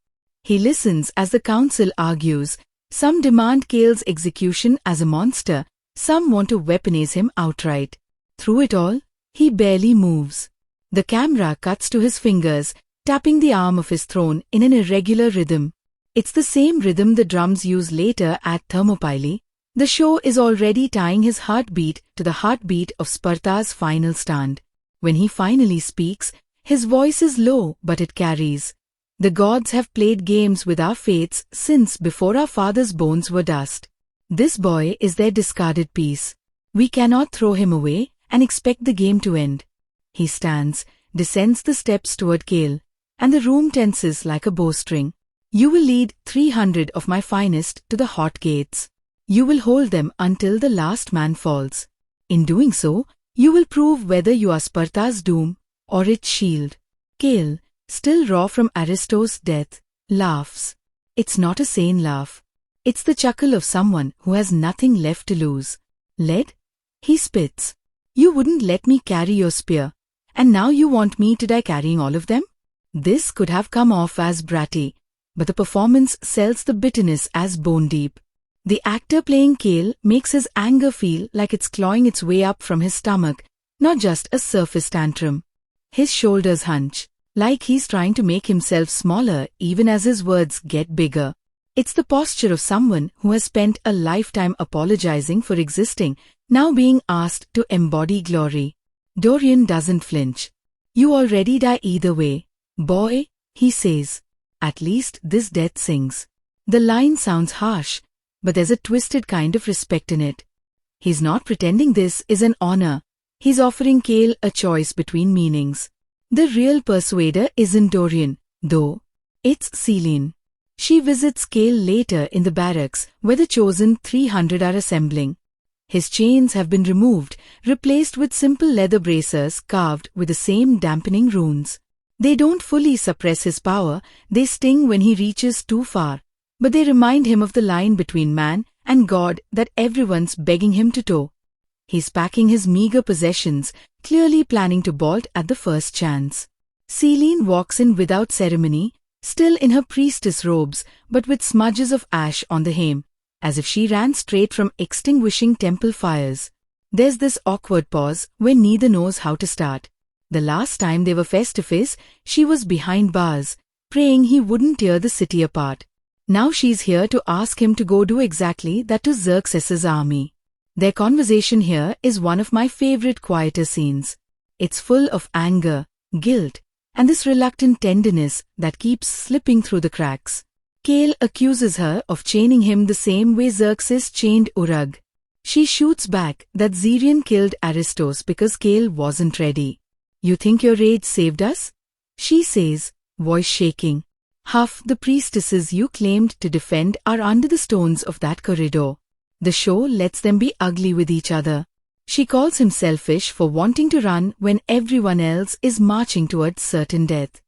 Speaker 1: He listens as the council argues, Some demand Kale's execution as a monster, some want to weaponize him outright. Through it all, he barely moves. The camera cuts to his fingers, tapping the arm of his throne in an irregular rhythm. It's the same rhythm the drums use later at Thermopylae. The show is already tying his heartbeat to the heartbeat of Sparta's final stand. When he finally speaks, his voice is low, but it carries. The gods have played games with our fates since before our fathers' bones were dust. This boy is their discarded piece. We cannot throw him away and expect the game to end. He stands, descends the steps toward Kale, and the room tenses like a bowstring. You will lead 300 of my finest to the hot gates. You will hold them until the last man falls. In doing so, you will prove whether you are Sparta's doom or its shield. Kale, still raw from Aristo's death, laughs. It's not a sane laugh. It's the chuckle of someone who has nothing left to lose. Lead? He spits. You wouldn't let me carry your spear, and now you want me to die carrying all of them? This could have come off as bratty, but the performance sells the bitterness as bone deep. The actor playing Kale makes his anger feel like it's clawing its way up from his stomach, not just a surface tantrum. His shoulders hunch, like he's trying to make himself smaller even as his words get bigger. It's the posture of someone who has spent a lifetime apologizing for existing, now being asked to embody glory. Dorian doesn't flinch. You already die either way. Boy, he says. At least this death sings. The line sounds harsh, but there's a twisted kind of respect in it. He's not pretending this is an honor. He's offering Kale a choice between meanings. The real persuader isn't Dorian, though. It's Selene. She visits Kale later in the barracks, where the chosen 300 are assembling. His chains have been removed, replaced with simple leather bracers carved with the same dampening runes. They don't fully suppress his power, they sting when he reaches too far. But they remind him of the line between man and God that everyone's begging him to toe. He's packing his meager possessions, clearly planning to bolt at the first chance. Selene walks in without ceremony, still in her priestess robes, but with smudges of ash on the hem, as if she ran straight from extinguishing temple fires. There's this awkward pause where neither knows how to start. The last time they were face to face, she was behind bars, praying he wouldn't tear the city apart. Now she's here to ask him to go do exactly that to Xerxes's army. Their conversation here is one of my favorite quieter scenes. It's full of anger, guilt, and this reluctant tenderness that keeps slipping through the cracks. Kale accuses her of chaining him the same way Xerxes chained Urag. She shoots back that Xerion killed Aristos because Kale wasn't ready. You think your rage saved us? She says, voice shaking. Half the priestesses you claimed to defend are under the stones of that corridor. The show lets them be ugly with each other. She calls him selfish for wanting to run when everyone else is marching towards certain death.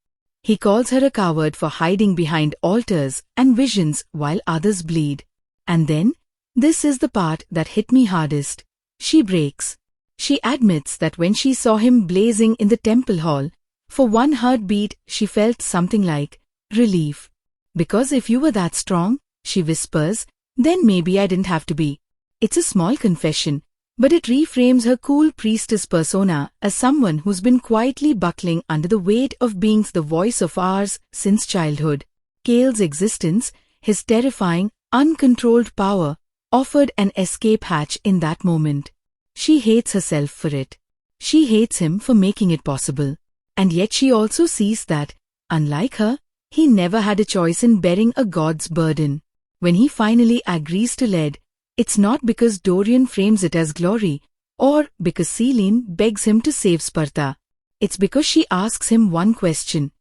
Speaker 1: He calls her a coward for hiding behind altars and visions while others bleed. And then, this is the part that hit me hardest. She breaks. She admits that when she saw him blazing in the temple hall, for one heartbeat she felt something like relief. Because if you were that strong, she whispers, then maybe I didn't have to be. It's a small confession, but it reframes her cool priestess persona as someone who's been quietly buckling under the weight of being the voice of ours since childhood. Kale's existence, his terrifying, uncontrolled power, offered an escape hatch in that moment. She hates herself for it. She hates him for making it possible. And yet she also sees that, unlike her, he never had a choice in bearing a god's burden. When he finally agrees to lead, it's not because Dorian frames it as glory, or because Selene begs him to save Sparta. It's because she asks him one question.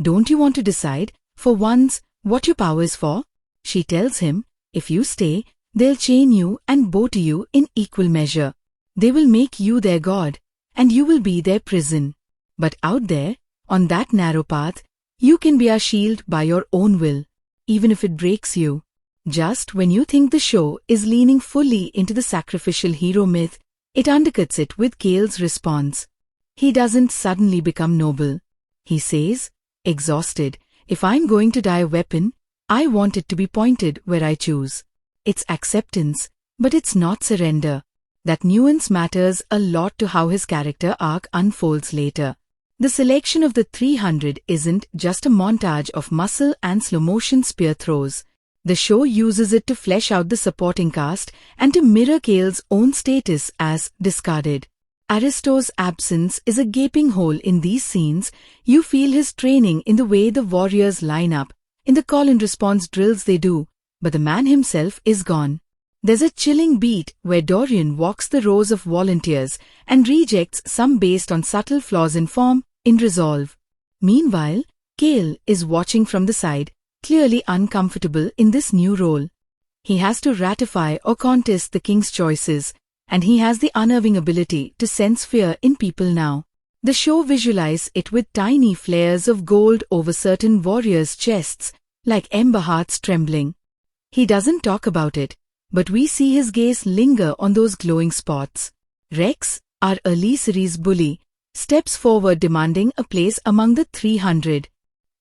Speaker 1: Don't you want to decide, for once, what your power is for? She tells him, if you stay, they'll chain you and bow to you in equal measure. They will make you their god, and you will be their prison. But out there, on that narrow path, you can be our shield by your own will, even if it breaks you. Just when you think the show is leaning fully into the sacrificial hero myth, it undercuts it with Kale's response. He doesn't suddenly become noble. He says, exhausted, if I'm going to die a weapon, I want it to be pointed where I choose. It's acceptance, but it's not surrender. That nuance matters a lot to how his character arc unfolds later. The selection of the 300 isn't just a montage of muscle and slow-motion spear throws. The show uses it to flesh out the supporting cast and to mirror Kale's own status as discarded. Aristo's absence is a gaping hole in these scenes. You feel his training in the way the warriors line up, in the call-and-response drills they do, but the man himself is gone. There's a chilling beat where Dorian walks the rows of volunteers and rejects some based on subtle flaws in form, in resolve. Meanwhile, Kale is watching from the side, clearly uncomfortable in this new role. He has to ratify or contest the king's choices, and he has the unnerving ability to sense fear in people now. The show visualizes it with tiny flares of gold over certain warriors' chests, like ember hearts trembling. He doesn't talk about it, but we see his gaze linger on those glowing spots. Rex, our early series bully, steps forward demanding a place among the 300.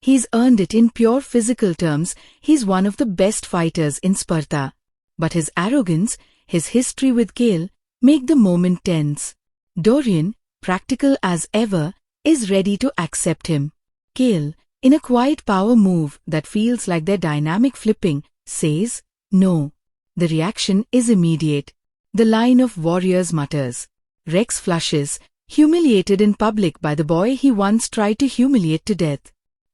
Speaker 1: He's earned it in pure physical terms. He's one of the best fighters in Sparta. But his arrogance, his history with Kale, make the moment tense. Dorian, practical as ever, is ready to accept him. Kale, in a quiet power move that feels like their dynamic flipping, says, "No." The reaction is immediate. The line of warriors mutters. Rex flushes, humiliated in public by the boy he once tried to humiliate to death.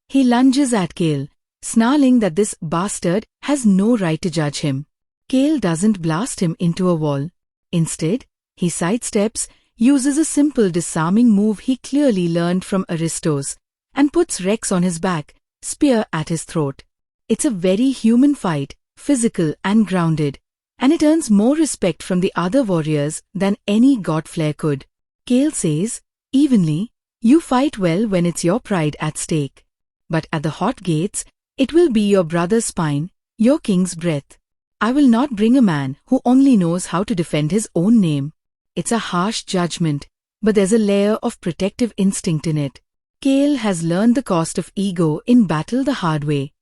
Speaker 1: He lunges at Kale, snarling that this bastard has no right to judge him. Kale doesn't blast him into a wall. Instead, he sidesteps, uses a simple disarming move he clearly learned from Aristos, and puts Rex on his back, spear at his throat. It's a very human fight, physical and grounded, and it earns more respect from the other warriors than any god flare could. Kale says, evenly, "You fight well when it's your pride at stake. But at the hot gates, it will be your brother's spine, your king's breath. I will not bring a man who only knows how to defend his own name." It's a harsh judgment, but there's a layer of protective instinct in it. Kale has learned the cost of ego in battle the hard way.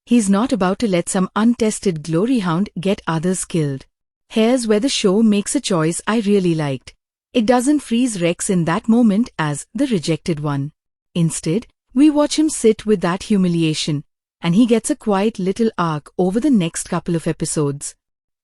Speaker 1: He's not about to let some untested glory hound get others killed. Here's where the show makes a choice I really liked. It doesn't freeze Rex in that moment as the rejected one. Instead, we watch him sit with that humiliation, and he gets a quiet little arc over the next couple of episodes.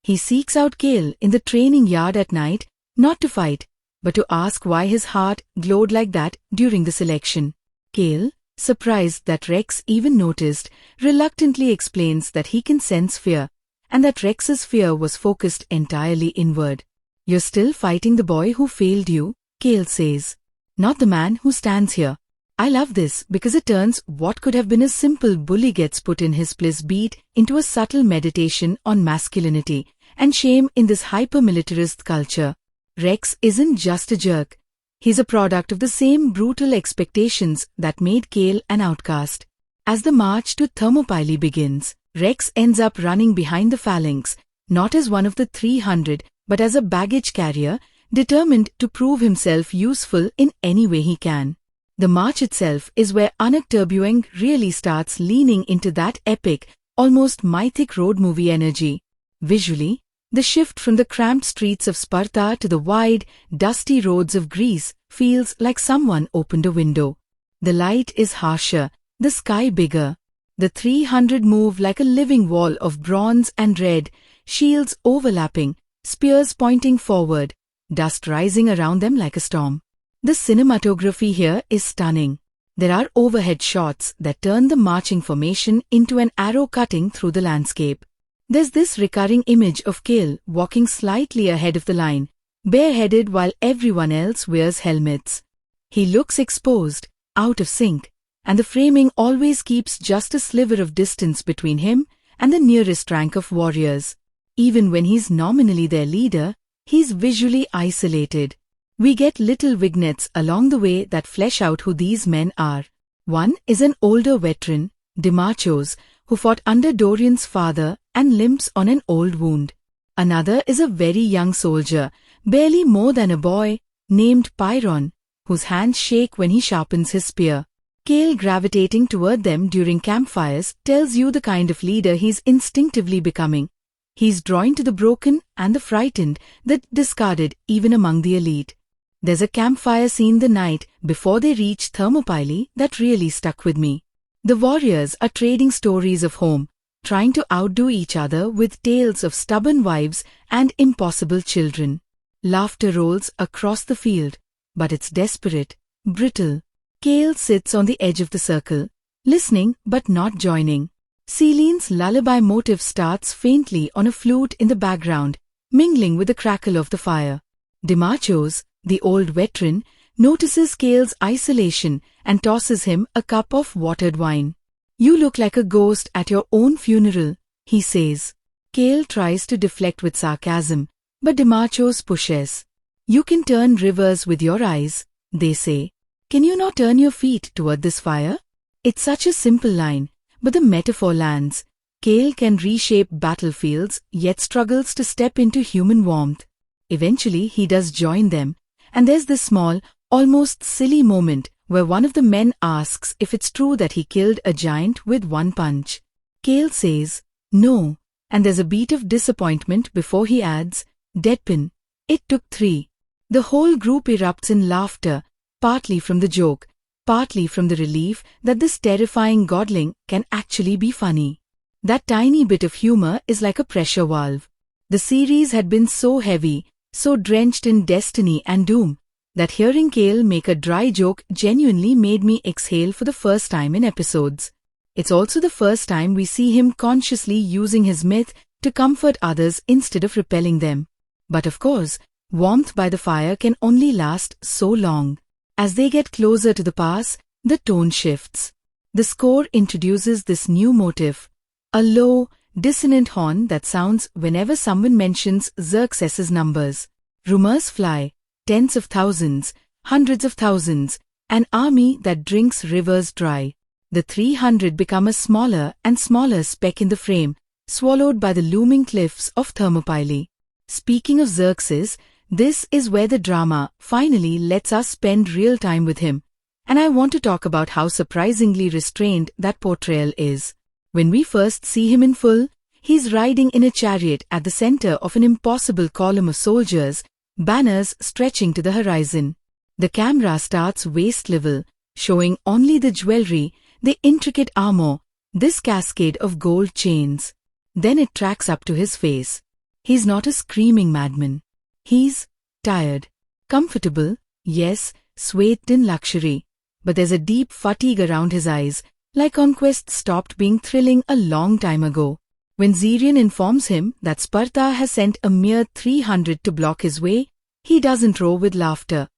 Speaker 1: He seeks out Kale in the training yard at night, not to fight, but to ask why his heart glowed like that during the selection. Kale, surprised that Rex even noticed, reluctantly explains that he can sense fear, and that Rex's fear was focused entirely inward. "You're still fighting the boy who failed you," Kale says, "not the man who stands here." I love this because it turns what could have been a simple bully gets put in his place beat into a subtle meditation on masculinity and shame in this hyper-militarist culture. Rex isn't just a jerk. He's a product of the same brutal expectations that made Kale an outcast. As the march to Thermopylae begins, Rex ends up running behind the phalanx, not as one of the 300, but as a baggage carrier, determined to prove himself useful in any way he can. The march itself is where Anak Terbuang really starts leaning into that epic, almost mythic road movie energy. Visually, the shift from the cramped streets of Sparta to the wide, dusty roads of Greece feels like someone opened a window. The light is harsher, the sky bigger. The 300 move like a living wall of bronze and red, shields overlapping, spears pointing forward, dust rising around them like a storm. The cinematography here is stunning. There are overhead shots that turn the marching formation into an arrow cutting through the landscape. There's this recurring image of Kale walking slightly ahead of the line, bareheaded while everyone else wears helmets. He looks exposed, out of sync, and the framing always keeps just a sliver of distance between him and the nearest rank of warriors. Even when he's nominally their leader, he's visually isolated. We get little vignettes along the way that flesh out who these men are. One is an older veteran, Demachos, who fought under Dorian's father and limps on an old wound. Another is a very young soldier, barely more than a boy, named Pyrrhon, whose hands shake when he sharpens his spear. Kale gravitating toward them during campfires tells you the kind of leader he's instinctively becoming. He's drawn to the broken and the frightened, the discarded even among the elite. There's a campfire scene the night before they reach Thermopylae that really stuck with me. The warriors are trading stories of home, trying to outdo each other with tales of stubborn wives and impossible children. Laughter rolls across the field, but it's desperate, brittle. Kale sits on the edge of the circle, listening but not joining. Celine's lullaby motive starts faintly on a flute in the background, mingling with the crackle of the fire. DiMarcho's, the old veteran, notices Kale's isolation and tosses him a cup of watered wine. "You look like a ghost at your own funeral," he says. Kale tries to deflect with sarcasm, but DiMarcho's pushes. "You can turn rivers with your eyes," they say. "Can you not turn your feet toward this fire?" It's such a simple line, but the metaphor lands. Kale can reshape battlefields, yet struggles to step into human warmth. Eventually, he does join them, and there's this small, almost silly moment where one of the men asks if it's true that he killed a giant with one punch. Kale says, "No," and there's a beat of disappointment before he adds, deadpan, "It took 3. The whole group erupts in laughter, partly from the joke, partly from the relief that this terrifying godling can actually be funny. That tiny bit of humor is like a pressure valve. The series had been so heavy, so drenched in destiny and doom, that hearing Kale make a dry joke genuinely made me exhale for the first time in episodes. It's also the first time we see him consciously using his myth to comfort others instead of repelling them. But of course, warmth by the fire can only last so long. As they get closer to the pass, the tone shifts. The score introduces this new motif, a low, dissonant horn that sounds whenever someone mentions Xerxes' numbers. Rumors fly, tens of thousands, hundreds of thousands, an army that drinks rivers dry. The 300 become a smaller and smaller speck in the frame, swallowed by the looming cliffs of Thermopylae. Speaking of Xerxes, this is where the drama finally lets us spend real time with him, and I want to talk about how surprisingly restrained that portrayal is. When we first see him in full, he's riding in a chariot at the center of an impossible column of soldiers, banners stretching to the horizon. The camera starts waist level, showing only the jewelry, the intricate armor, this cascade of gold chains. Then it tracks up to his face. He's not a screaming madman. He's tired. Comfortable, yes, swathed in luxury. But there's a deep fatigue around his eyes, like conquest stopped being thrilling a long time ago. When Xerion informs him that Sparta has sent a mere 300 to block his way, he doesn't roar with laughter.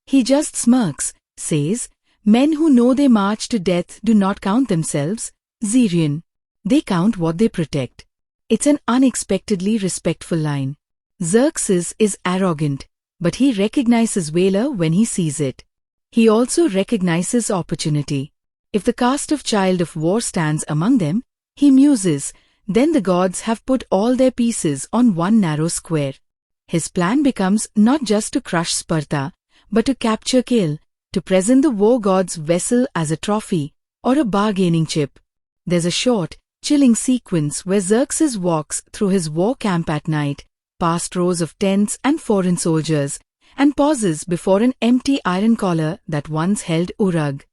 Speaker 1: He just smirks, says, "Men who know they march to death do not count themselves, Xerion. They count what they protect." It's an unexpectedly respectful line. Xerxes is arrogant, but he recognizes valor when he sees it. He also recognizes opportunity. If the cast of Child of War stands among them, he muses, then the gods have put all their pieces on one narrow square. His plan becomes not just to crush Sparta, but to capture Kale, to present the war god's vessel as a trophy or a bargaining chip. There's a short, chilling sequence where Xerxes walks through his war camp at night, past rows of tents and foreign soldiers, and pauses before an empty iron collar that once held Urag.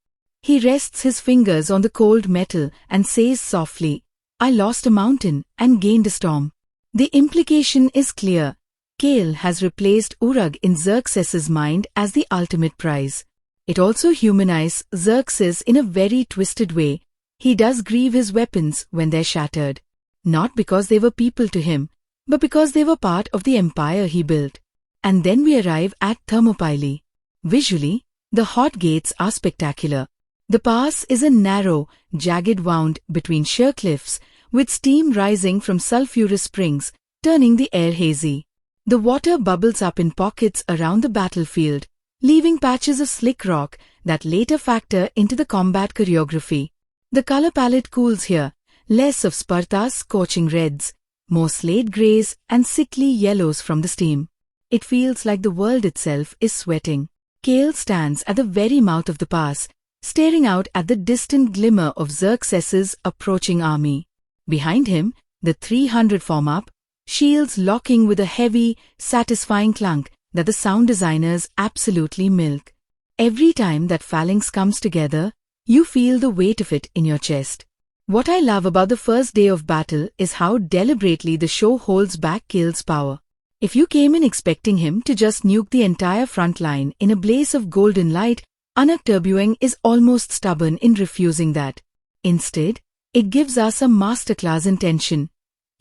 Speaker 1: He rests his fingers on the cold metal and says softly, "I lost a mountain and gained a storm." The implication is clear. Kale has replaced Urag in Xerxes' mind as the ultimate prize. It also humanizes Xerxes in a very twisted way. He does grieve his weapons when they're shattered. Not because they were people to him, but because they were part of the empire he built. And then we arrive at Thermopylae. Visually, the hot gates are spectacular. The pass is a narrow, jagged wound between sheer cliffs, with steam rising from sulphurous springs, turning the air hazy. The water bubbles up in pockets around the battlefield, leaving patches of slick rock that later factor into the combat choreography. The color palette cools here, less of Sparta's scorching reds, more slate grays and sickly yellows from the steam. It feels like the world itself is sweating. Kale stands at the very mouth of the pass, staring out at the distant glimmer of Xerxes' approaching army. Behind him, the 300 form up, shields locking with a heavy, satisfying clunk that the sound designers absolutely milk. Every time that phalanx comes together, you feel the weight of it in your chest. What I love about the first day of battle is how deliberately the show holds back Kale's power. If you came in expecting him to just nuke the entire front line in a blaze of golden light, Anak Terbuang is almost stubborn in refusing that. Instead, it gives us a masterclass in tension.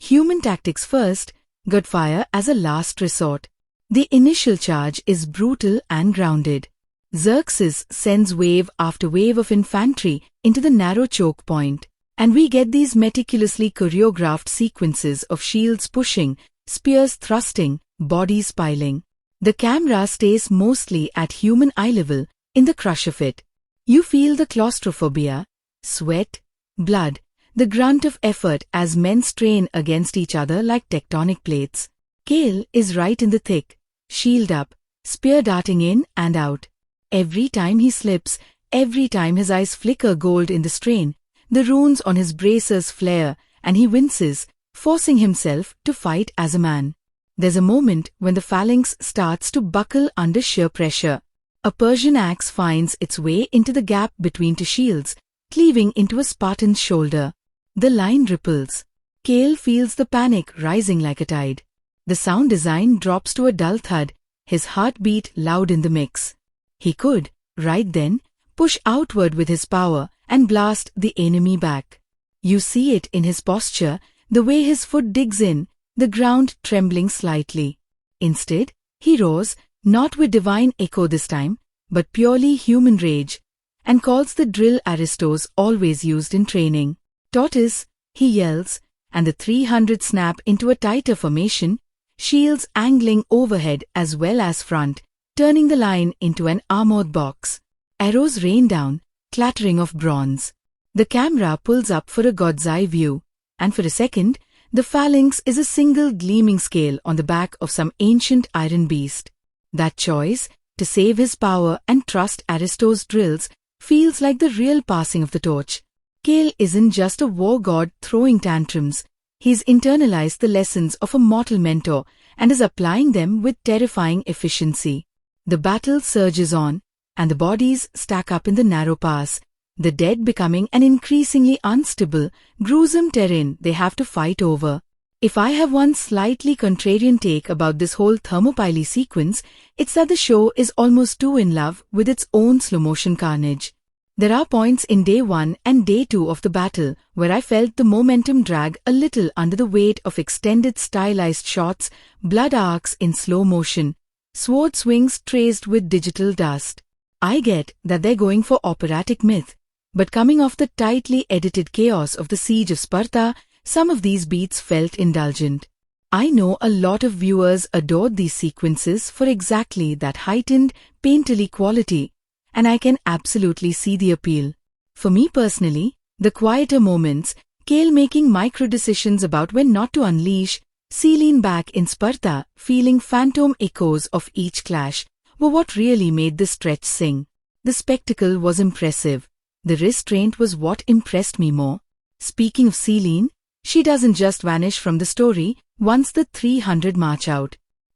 Speaker 1: Human tactics first, gunfire as a last resort. The initial charge is brutal and grounded. Xerxes sends wave after wave of infantry into the narrow choke point, and we get these meticulously choreographed sequences of shields pushing, spears thrusting, bodies piling. The camera stays mostly at human eye level in the crush of it. You feel the claustrophobia, sweat, blood, the grunt of effort as men strain against each other like tectonic plates. Kale is right in the thick, shield up, spear darting in and out. Every time he slips, every time his eyes flicker gold in the strain, the runes on his bracers flare and he winces, forcing himself to fight as a man. There's a moment when the phalanx starts to buckle under sheer pressure. A Persian axe finds its way into the gap between two shields, cleaving into a Spartan's shoulder. The line ripples. Kale feels the panic rising like a tide. The sound design drops to a dull thud, his heartbeat loud in the mix. He could, right then, push outward with his power and blast the enemy back. You see it in his posture, the way his foot digs in, the ground trembling slightly. Instead, he roars, not with divine echo this time, but purely human rage, and calls the drill aristos always used in training. Tortoise, he yells, and the 300 snap into a tighter formation, shields angling overhead as well as front, turning the line into an armored box. Arrows rain down, clattering of bronze. The camera pulls up for a god's eye view, and for a second, the phalanx is a single gleaming scale on the back of some ancient iron beast. That choice, to save his power and trust Aristo's drills, feels like the real passing of the torch. Kale isn't just a war god throwing tantrums. He's internalized the lessons of a mortal mentor and is applying them with terrifying efficiency. The battle surges on, and the bodies stack up in the narrow pass, the dead becoming an increasingly unstable, gruesome terrain they have to fight over. If I have one slightly contrarian take about this whole Thermopylae sequence, it's that the show is almost too in love with its own slow-motion carnage. There are points in day 1 and day 2 of the battle where I felt the momentum drag a little under the weight of extended stylized shots, blood arcs in slow motion, sword swings traced with digital dust. I get that they're going for operatic myth, but coming off the tightly edited chaos of the siege of Sparta, some of these beats felt indulgent. I know a lot of viewers adored these sequences for exactly that heightened, painterly quality, and I can absolutely see the appeal. For me personally, the quieter moments, Kale making micro-decisions about when not to unleash, Selene back in Sparta feeling phantom echoes of each clash, were what really made the stretch sing. The spectacle was impressive. The restraint was what impressed me more. Speaking of Selene, she doesn't just vanish from the story once the 300 march out.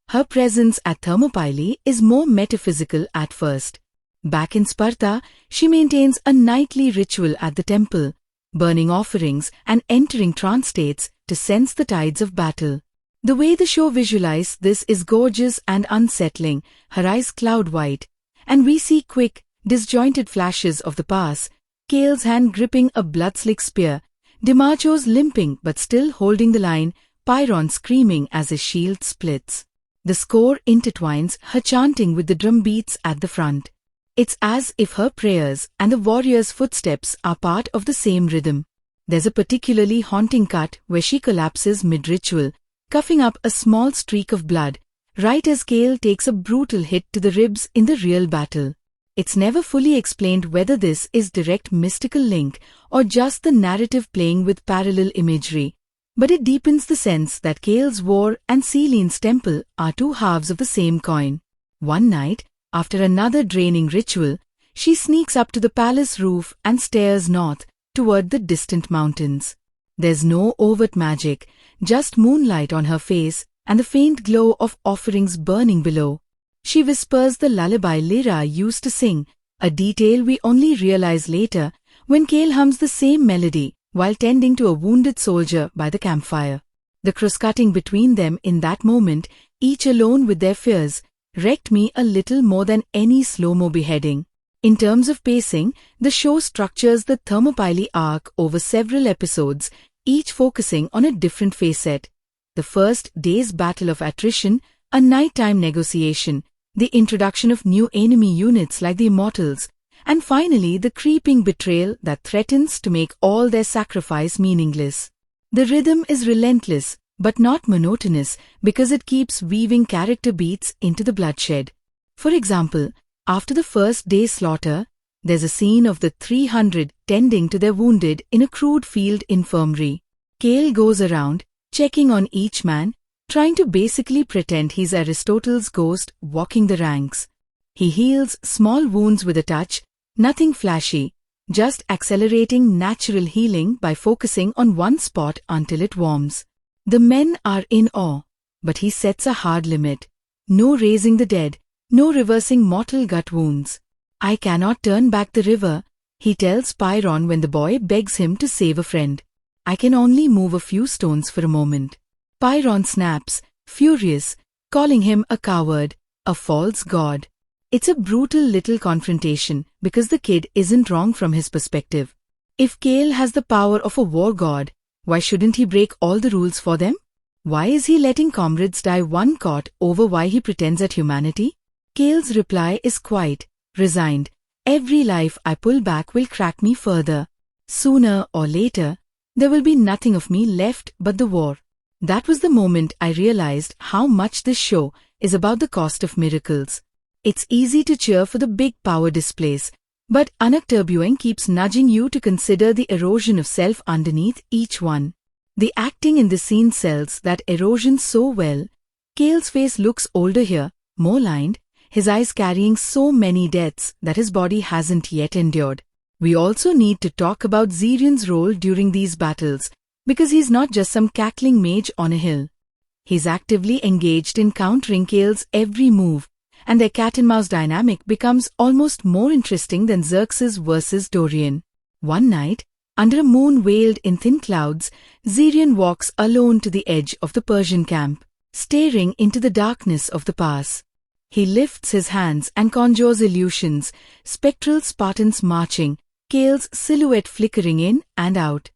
Speaker 1: Her presence at Thermopylae is more metaphysical at first. Back in Sparta, she maintains a nightly ritual at the temple, burning offerings and entering trance states to sense the tides of battle. The way the show visualizes this is gorgeous and unsettling, her eyes cloud white, and we see quick, disjointed flashes of the pass, Kale's hand gripping a blood-slick spear, DiMaggio's limping but still holding the line, Pyrrhon screaming as his shield splits. The score intertwines her chanting with the drum beats at the front. It's as if her prayers and the warrior's footsteps are part of the same rhythm. There's a particularly haunting cut where she collapses mid-ritual, coughing up a small streak of blood, right as Kale takes a brutal hit to the ribs in the real battle. It's never fully explained whether this is direct mystical link or just the narrative playing with parallel imagery, but it deepens the sense that Kale's war and Selene's temple are two halves of the same coin. One night, after another draining ritual, she sneaks up to the palace roof and stares north toward the distant mountains. There's no overt magic, just moonlight on her face and the faint glow of offerings burning below. She whispers the lullaby Lyra used to sing, a detail we only realize later when Kale hums the same melody while tending to a wounded soldier by the campfire. The cross-cutting between them in that moment, each alone with their fears, wrecked me a little more than any slow-mo beheading. In terms of pacing, the show structures the Thermopylae arc over several episodes, each focusing on a different facet. The first day's battle of attrition, a nighttime negotiation, the introduction of new enemy units like the Immortals, and finally the creeping betrayal that threatens to make all their sacrifice meaningless. The rhythm is relentless, but not monotonous because it keeps weaving character beats into the bloodshed. For example, after the first day's slaughter, there's a scene of the 300 tending to their wounded in a crude field infirmary. Kale goes around, checking on each man, trying to basically pretend he's Aristotle's ghost walking the ranks. He heals small wounds with a touch, nothing flashy, just accelerating natural healing by focusing on one spot until it warms. The men are in awe, but he sets a hard limit. No raising the dead, no reversing mortal gut wounds. I cannot turn back the river, he tells Pyrrhon when the boy begs him to save a friend. I can only move a few stones for a moment. Pyrrhon snaps, furious, calling him a coward, a false god. It's a brutal little confrontation because the kid isn't wrong from his perspective. If Kale has the power of a war god, why shouldn't he break all the rules for them? Why is he letting comrades die one caught over why he pretends at humanity? Kale's reply is quiet, resigned. Every life I pull back will crack me further. Sooner or later, there will be nothing of me left but the war. That was the moment I realized how much this show is about the cost of miracles. It's easy to cheer for the big power displays, but Anak Terbuang keeps nudging you to consider the erosion of self underneath each one. The acting in this scene sells that erosion so well. Kale's face looks older here, more lined, his eyes carrying so many deaths that his body hasn't yet endured. We also need to talk about Zirion's role during these battles, because he's not just some cackling mage on a hill. He's actively engaged in countering Kale's every move, and their cat-and-mouse dynamic becomes almost more interesting than Xerxes versus Dorian. One night, under a moon veiled in thin clouds, Zirion walks alone to the edge of the Persian camp, staring into the darkness of the pass. He lifts his hands and conjures illusions, spectral Spartans marching, Kale's silhouette flickering in and out.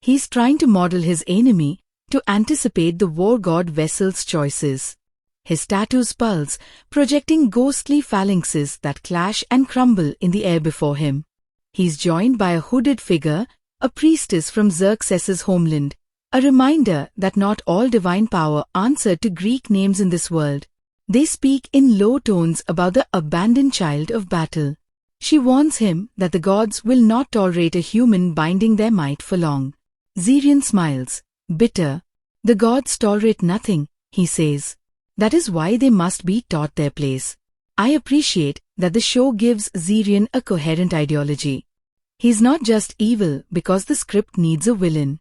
Speaker 1: He's trying to model his enemy, to anticipate the war god vessel's choices. His tattoos pulse, projecting ghostly phalanxes that clash and crumble in the air before him. He's joined by a hooded figure, a priestess from Xerxes' homeland, a reminder that not all divine power answered to Greek names in this world. They speak in low tones about the abandoned child of battle. She warns him that the gods will not tolerate a human binding their might for long. Zirion smiles, bitter. The gods tolerate nothing, he says. That is why they must be taught their place. I appreciate that the show gives Zirion a coherent ideology. He's not just evil because the script needs a villain.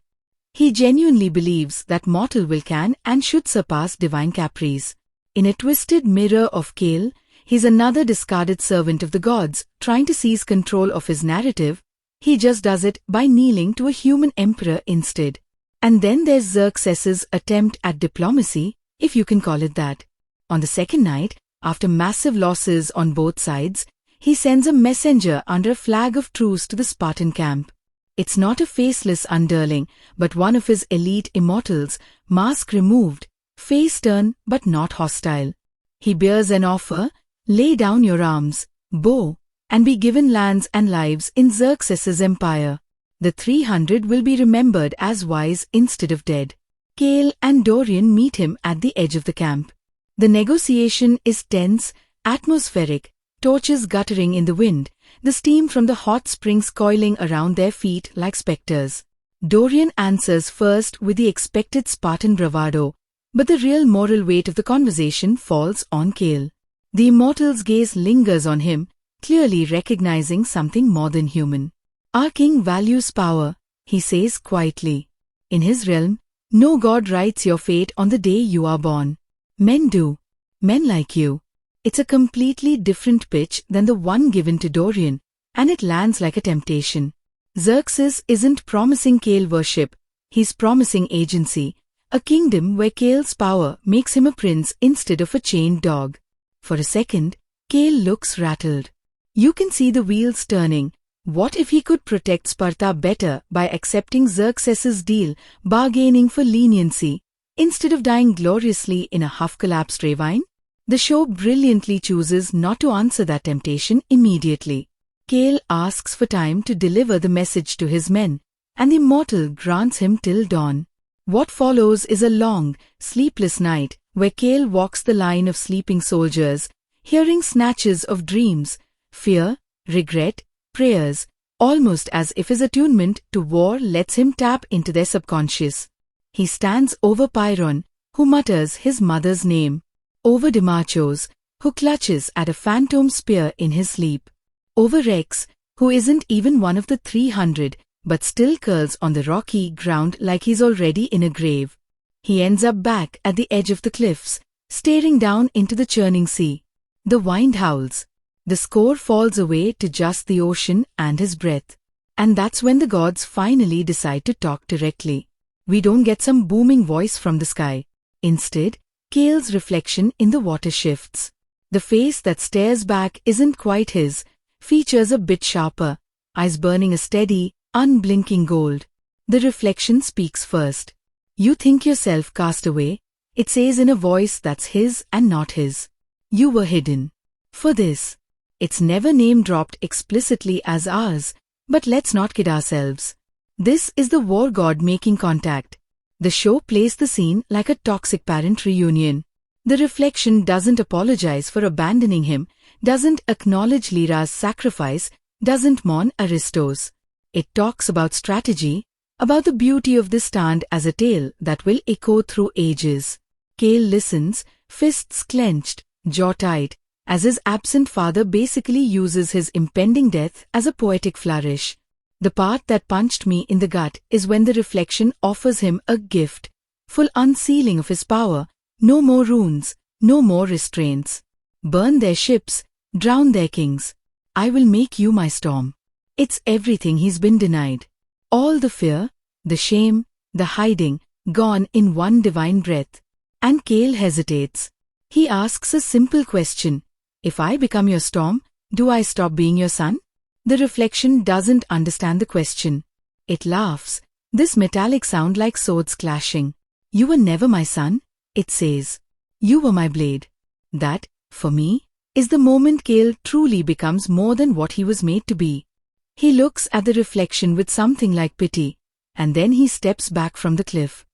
Speaker 1: He genuinely believes that mortal will can and should surpass divine caprice. In a twisted mirror of Kale, he's another discarded servant of the gods, trying to seize control of his narrative. He just does it by kneeling to a human emperor instead. And then there's Xerxes' attempt at diplomacy, if you can call it that. On the second night, after massive losses on both sides, he sends a messenger under a flag of truce to the Spartan camp. It's not a faceless underling, but one of his elite immortals, mask removed, face turned but not hostile. He bears an offer, lay down your arms, bow, and be given lands and lives in Xerxes' empire. The 300 will be remembered as wise instead of dead. Kale and Dorian meet him at the edge of the camp. The negotiation is tense, atmospheric, torches guttering in the wind, the steam from the hot springs coiling around their feet like specters. Dorian answers first with the expected Spartan bravado, but the real moral weight of the conversation falls on Kale. The immortal's gaze lingers on him, clearly recognizing something more than human. Our king values power, he says quietly. In his realm, no god writes your fate on the day you are born. Men do. Men like you. It's a completely different pitch than the one given to Dorian, and it lands like a temptation. Xerxes isn't promising Kale worship, he's promising agency, a kingdom where Kale's power makes him a prince instead of a chained dog. For a second, Kale looks rattled. You can see the wheels turning. What if he could protect Sparta better by accepting Xerxes' deal, bargaining for leniency, instead of dying gloriously in a half-collapsed ravine? The show brilliantly chooses not to answer that temptation immediately. Kale asks for time to deliver the message to his men, and the immortal grants him till dawn. What follows is a long, sleepless night where Kale walks the line of sleeping soldiers, hearing snatches of dreams, fear, regret, prayers, almost as if his attunement to war lets him tap into their subconscious. He stands over Pyrrhon, who mutters his mother's name, over Demachos, who clutches at a phantom spear in his sleep, over Rex, who isn't even one of the 300, but still curls on the rocky ground like he's already in a grave. He ends up back at the edge of the cliffs, staring down into the churning sea. The wind howls. The score falls away to just the ocean and his breath. And that's when the gods finally decide to talk directly. We don't get some booming voice from the sky. Instead, Kale's reflection in the water shifts. The face that stares back isn't quite his, features a bit sharper, eyes burning a steady, unblinking gold. The reflection speaks first. You think yourself cast away, it says in a voice that's his and not his. You were hidden. For this. It's never name-dropped explicitly as ours, but let's not kid ourselves. This is the war god making contact. The show plays the scene like a toxic parent reunion. The reflection doesn't apologize for abandoning him, doesn't acknowledge Lyra's sacrifice, doesn't mourn Aristos. It talks about strategy, about the beauty of this stand as a tale that will echo through ages. Kale listens, fists clenched, jaw tight, as his absent father basically uses his impending death as a poetic flourish. The part that punched me in the gut is when the reflection offers him a gift, full unsealing of his power, no more runes, no more restraints. Burn their ships, drown their kings. I will make you my storm. It's everything he's been denied. All the fear, the shame, the hiding, gone in one divine breath. And Kale hesitates. He asks a simple question. If I become your storm, do I stop being your son? The reflection doesn't understand the question. It laughs, this metallic sound like swords clashing. You were never my son, it says. You were my blade. That, for me, is the moment Kale truly becomes more than what he was made to be. He looks at the reflection with something like pity, and then he steps back from the cliff.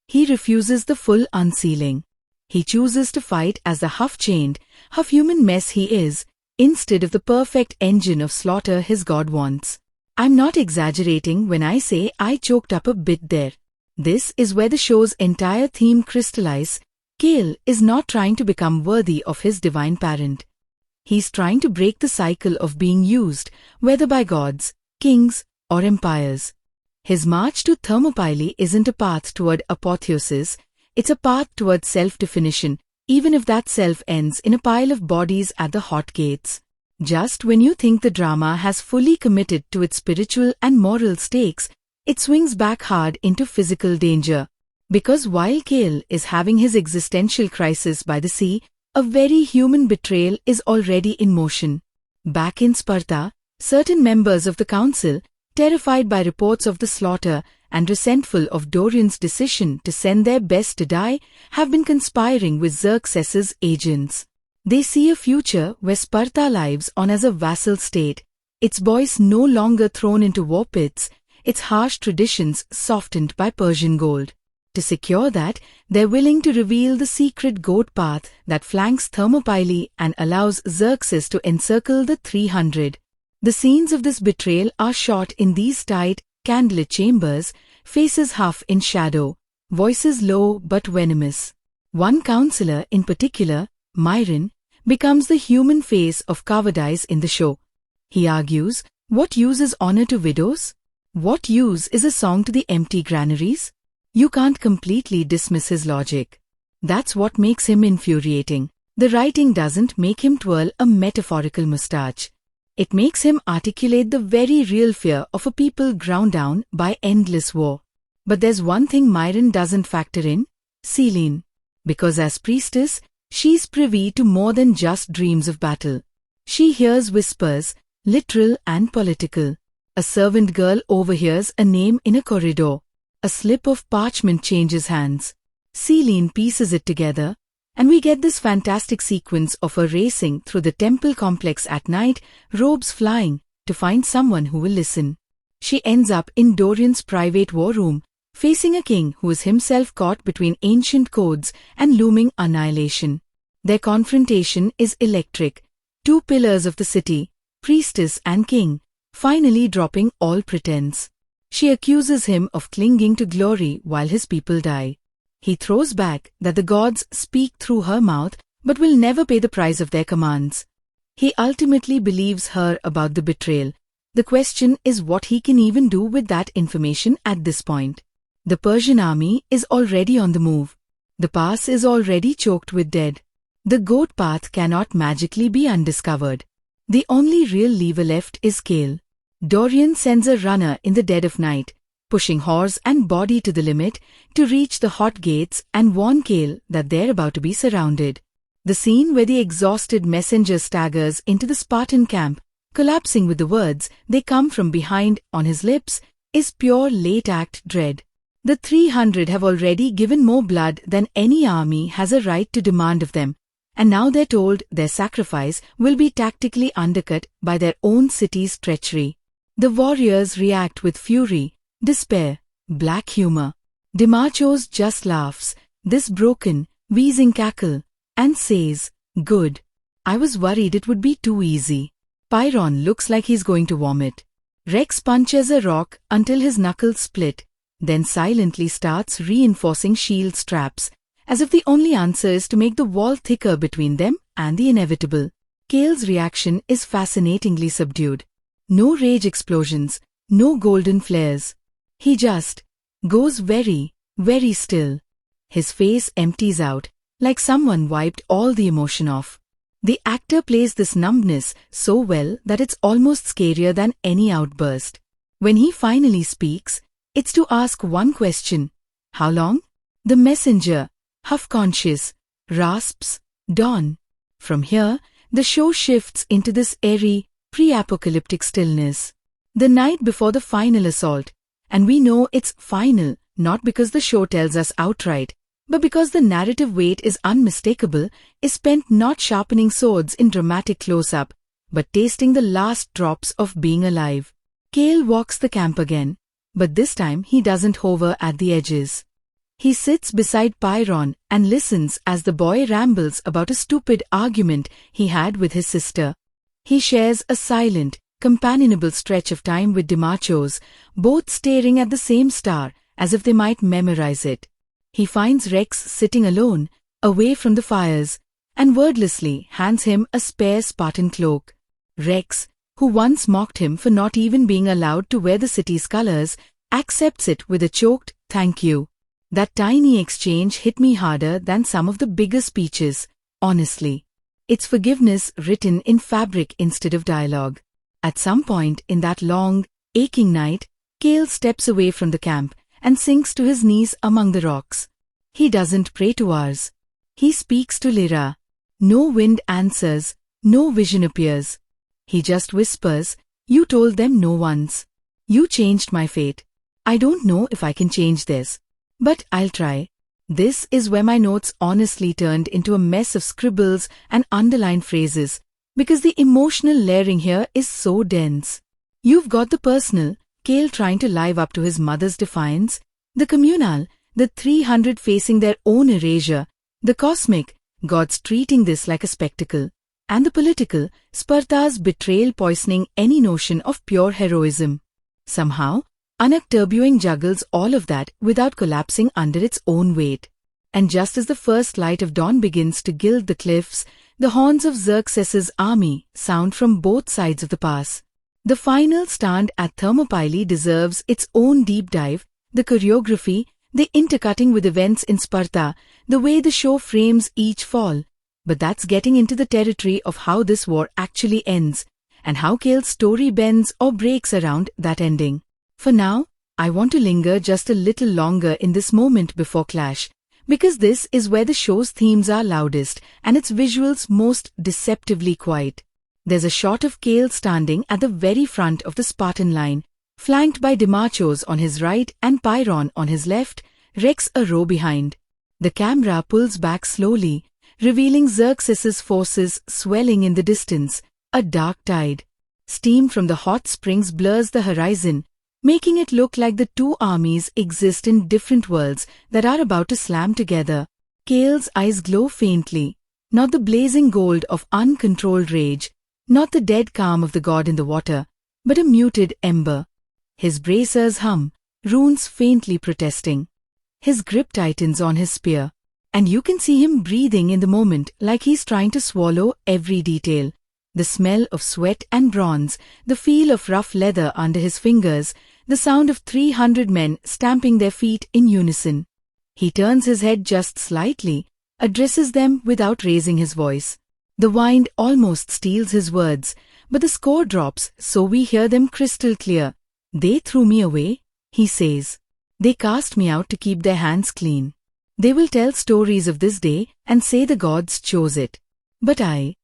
Speaker 1: He refuses the full unsealing. He chooses to fight as the half-chained, half-human mess he is, instead of the perfect engine of slaughter his god wants. I'm not exaggerating when I say I choked up a bit there. This is where the show's entire theme crystallizes. Kale is not trying to become worthy of his divine parent. He's trying to break the cycle of being used, whether by gods, kings, or empires. His march to Thermopylae isn't a path toward apotheosis, it's a path toward self-definition, even if that self ends in a pile of bodies at the hot gates. Just when you think the drama has fully committed to its spiritual and moral stakes, it swings back hard into physical danger. Because while Kale is having his existential crisis by the sea, a very human betrayal is already in motion. Back in Sparta, certain members of the council, terrified by reports of the slaughter and resentful of Dorian's decision to send their best to die, have been conspiring with Xerxes' agents. They see a future where Sparta lives on as a vassal state, its boys no longer thrown into war pits, its harsh traditions softened by Persian gold. To secure that, they're willing to reveal the secret goat path that flanks Thermopylae and allows Xerxes to encircle the 300. The scenes of this betrayal are shot in these tight, candlelit chambers, faces half in shadow, voices low but venomous. One counselor in particular, Myron, becomes the human face of cowardice in the show. He argues, what use is honor to widows? What use is a song to the empty granaries? You can't completely dismiss his logic. That's what makes him infuriating. The writing doesn't make him twirl a metaphorical moustache. It makes him articulate the very real fear of a people ground down by endless war. But there's one thing Myron doesn't factor in: Selene. Because as priestess, she's privy to more than just dreams of battle. She hears whispers, literal and political. A servant girl overhears a name in a corridor. A slip of parchment changes hands. Selene pieces it together, and we get this fantastic sequence of her racing through the temple complex at night, robes flying, to find someone who will listen. She ends up in Dorian's private war room, facing a king who is himself caught between ancient codes and looming annihilation. Their confrontation is electric. Two pillars of the city, priestess and king, finally dropping all pretense. She accuses him of clinging to glory while his people die. He throws back that the gods speak through her mouth but will never pay the price of their commands. He ultimately believes her about the betrayal. The question is what he can even do with that information at this point. The Persian army is already on the move. The pass is already choked with dead. The goat path cannot magically be undiscovered. The only real lever left is Kale. Dorian sends a runner in the dead of night, pushing horse and body to the limit to reach the hot gates and warn Kale that they're about to be surrounded. The scene where the exhausted messenger staggers into the Spartan camp, collapsing with the words "they come from behind" on his lips, is pure late-act dread. The 300 have already given more blood than any army has a right to demand of them, and now they're told their sacrifice will be tactically undercut by their own city's treachery. The warriors react with fury, despair, black humor. DiMarcho's just laughs, this broken, wheezing cackle, and says, "Good. I was worried it would be too easy." Pyron looks like he's going to vomit. Rex punches a rock until his knuckles split, then silently starts reinforcing shield straps, as if the only answer is to make the wall thicker between them and the inevitable. Kale's reaction is fascinatingly subdued. No rage explosions, no golden flares. He just goes very, very still. His face empties out, like someone wiped all the emotion off. The actor plays this numbness so well that it's almost scarier than any outburst. When he finally speaks, it's to ask one question: how long? The messenger, half-conscious, rasps, "Dawn." From here, the show shifts into this airy, pre-apocalyptic stillness. The night before the final assault, and we know it's final not because the show tells us outright, but because the narrative weight is unmistakable, is spent not sharpening swords in dramatic close-up, but tasting the last drops of being alive. Kale walks the camp again, but this time he doesn't hover at the edges. He sits beside Pyron and listens as the boy rambles about a stupid argument he had with his sister. He shares a silent, companionable stretch of time with DiMarcho's, both staring at the same star as if they might memorize it. He finds Rex sitting alone, away from the fires, and wordlessly hands him a spare Spartan cloak. Rex, who once mocked him for not even being allowed to wear the city's colors, accepts it with a choked "thank you." That tiny exchange hit me harder than some of the bigger speeches, honestly. It's forgiveness written in fabric instead of dialogue. At some point in that long, aching night, Kale steps away from the camp and sinks to his knees among the rocks. He doesn't pray to ours. He speaks to Lyra. No wind answers, no vision appears. He just whispers, "You told them no once. You changed my fate. I don't know if I can change theirs, but I'll try." This is where my notes honestly turned into a mess of scribbles and underlined phrases, because the emotional layering here is so dense. You've got the personal, Kale trying to live up to his mother's defiance; the communal, the 300 facing their own erasure; the cosmic, gods treating this like a spectacle; and the political, Sparta's betrayal poisoning any notion of pure heroism. Somehow, Anak Terbuang juggles all of that without collapsing under its own weight. And just as the first light of dawn begins to gild the cliffs, the horns of Xerxes's army sound from both sides of the pass. The final stand at Thermopylae deserves its own deep dive, the choreography, the intercutting with events in Sparta, the way the show frames each fall. But that's getting into the territory of how this war actually ends, and how Kale's story bends or breaks around that ending. For now, I want to linger just a little longer in this moment before clash, because this is where the show's themes are loudest and its visuals most deceptively quiet. There's a shot of Kale standing at the very front of the Spartan line, flanked by Demachos on his right and Pyrrhon on his left, Rex a row behind. The camera pulls back slowly, revealing Xerxes' forces swelling in the distance, a dark tide. Steam from the hot springs blurs the horizon, making it look like the two armies exist in different worlds that are about to slam together. Kale's eyes glow faintly, not the blazing gold of uncontrolled rage, not the dead calm of the god in the water, but a muted ember. His bracers hum, runes faintly protesting. His grip tightens on his spear, and you can see him breathing in the moment like he's trying to swallow every detail. The smell of sweat and bronze, the feel of rough leather under his fingers, the sound of 300 men stamping their feet in unison. He turns his head just slightly, addresses them without raising his voice. The wind almost steals his words, but the score drops so we hear them crystal clear. They threw me away, he says. They cast me out to keep their hands clean. They will tell stories of this day and say the gods chose it. But I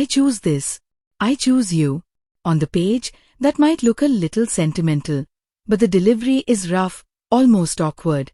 Speaker 1: choose this. I choose you. On the page, that might look a little sentimental, but the delivery is rough, almost awkward.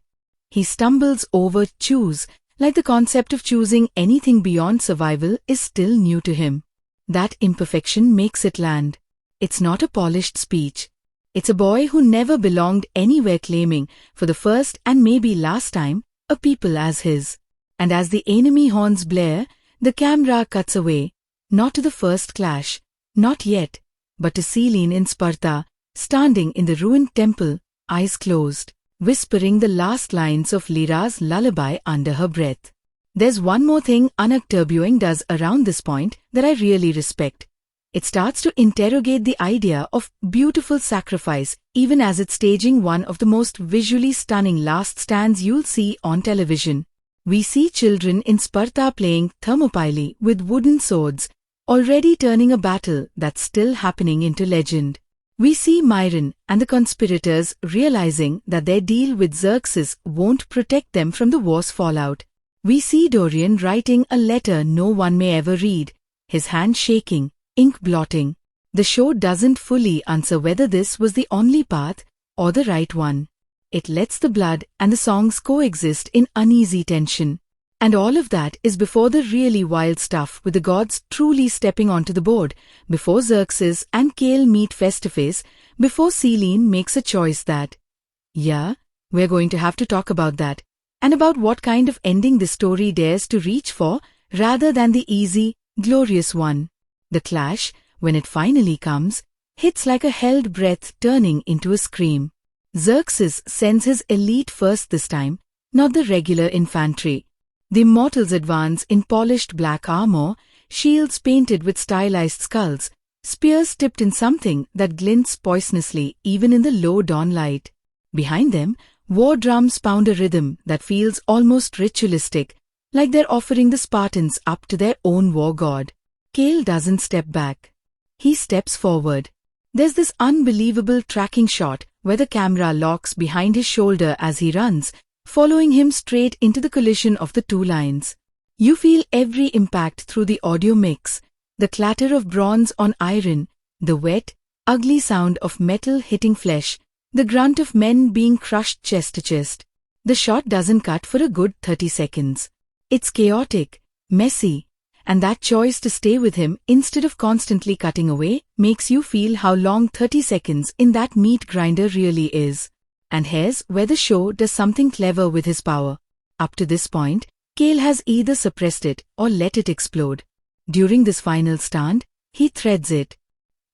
Speaker 1: He stumbles over choose, like the concept of choosing anything beyond survival is still new to him. That imperfection makes it land. It's not a polished speech. It's a boy who never belonged anywhere claiming, for the first and maybe last time, a people as his. And as the enemy horns blare, the camera cuts away, not to the first clash, not yet, but to Selene in Sparta, standing in the ruined temple, eyes closed, whispering the last lines of Lyra's lullaby under her breath. There's one more thing Anak Terbuang does around this point that I really respect. It starts to interrogate the idea of beautiful sacrifice even as it's staging one of the most visually stunning last stands you'll see on television. We see children in Sparta playing Thermopylae with wooden swords, already turning a battle that's still happening into legend. We see Myron and the conspirators realizing that their deal with Xerxes won't protect them from the war's fallout. We see Dorian writing a letter no one may ever read, his hand shaking, ink blotting. The show doesn't fully answer whether this was the only path or the right one. It lets the blood and the songs coexist in uneasy tension. And all of that is before the really wild stuff with the gods truly stepping onto the board, before Xerxes and Kale meet face to face, before Selene makes a choice that, yeah, we're going to have to talk about that, and about what kind of ending the story dares to reach for rather than the easy, glorious one. The clash, when it finally comes, hits like a held breath turning into a scream. Xerxes sends his elite first this time, not the regular infantry. The immortals advance in polished black armor, shields painted with stylized skulls, spears tipped in something that glints poisonously even in the low dawn light. Behind them, war drums pound a rhythm that feels almost ritualistic, like they're offering the Spartans up to their own war god. Kale doesn't step back. He steps forward. There's this unbelievable tracking shot where the camera locks behind his shoulder as he runs, following him straight into the collision of the two lines. You feel every impact through the audio mix, the clatter of bronze on iron, the wet, ugly sound of metal hitting flesh, the grunt of men being crushed chest to chest. The shot doesn't cut for a good 30 seconds. It's chaotic, messy, and that choice to stay with him instead of constantly cutting away makes you feel how long 30 seconds in that meat grinder really is. And here's where the show does something clever with his power. Up to this point, Kale has either suppressed it or let it explode. During this final stand, he threads it.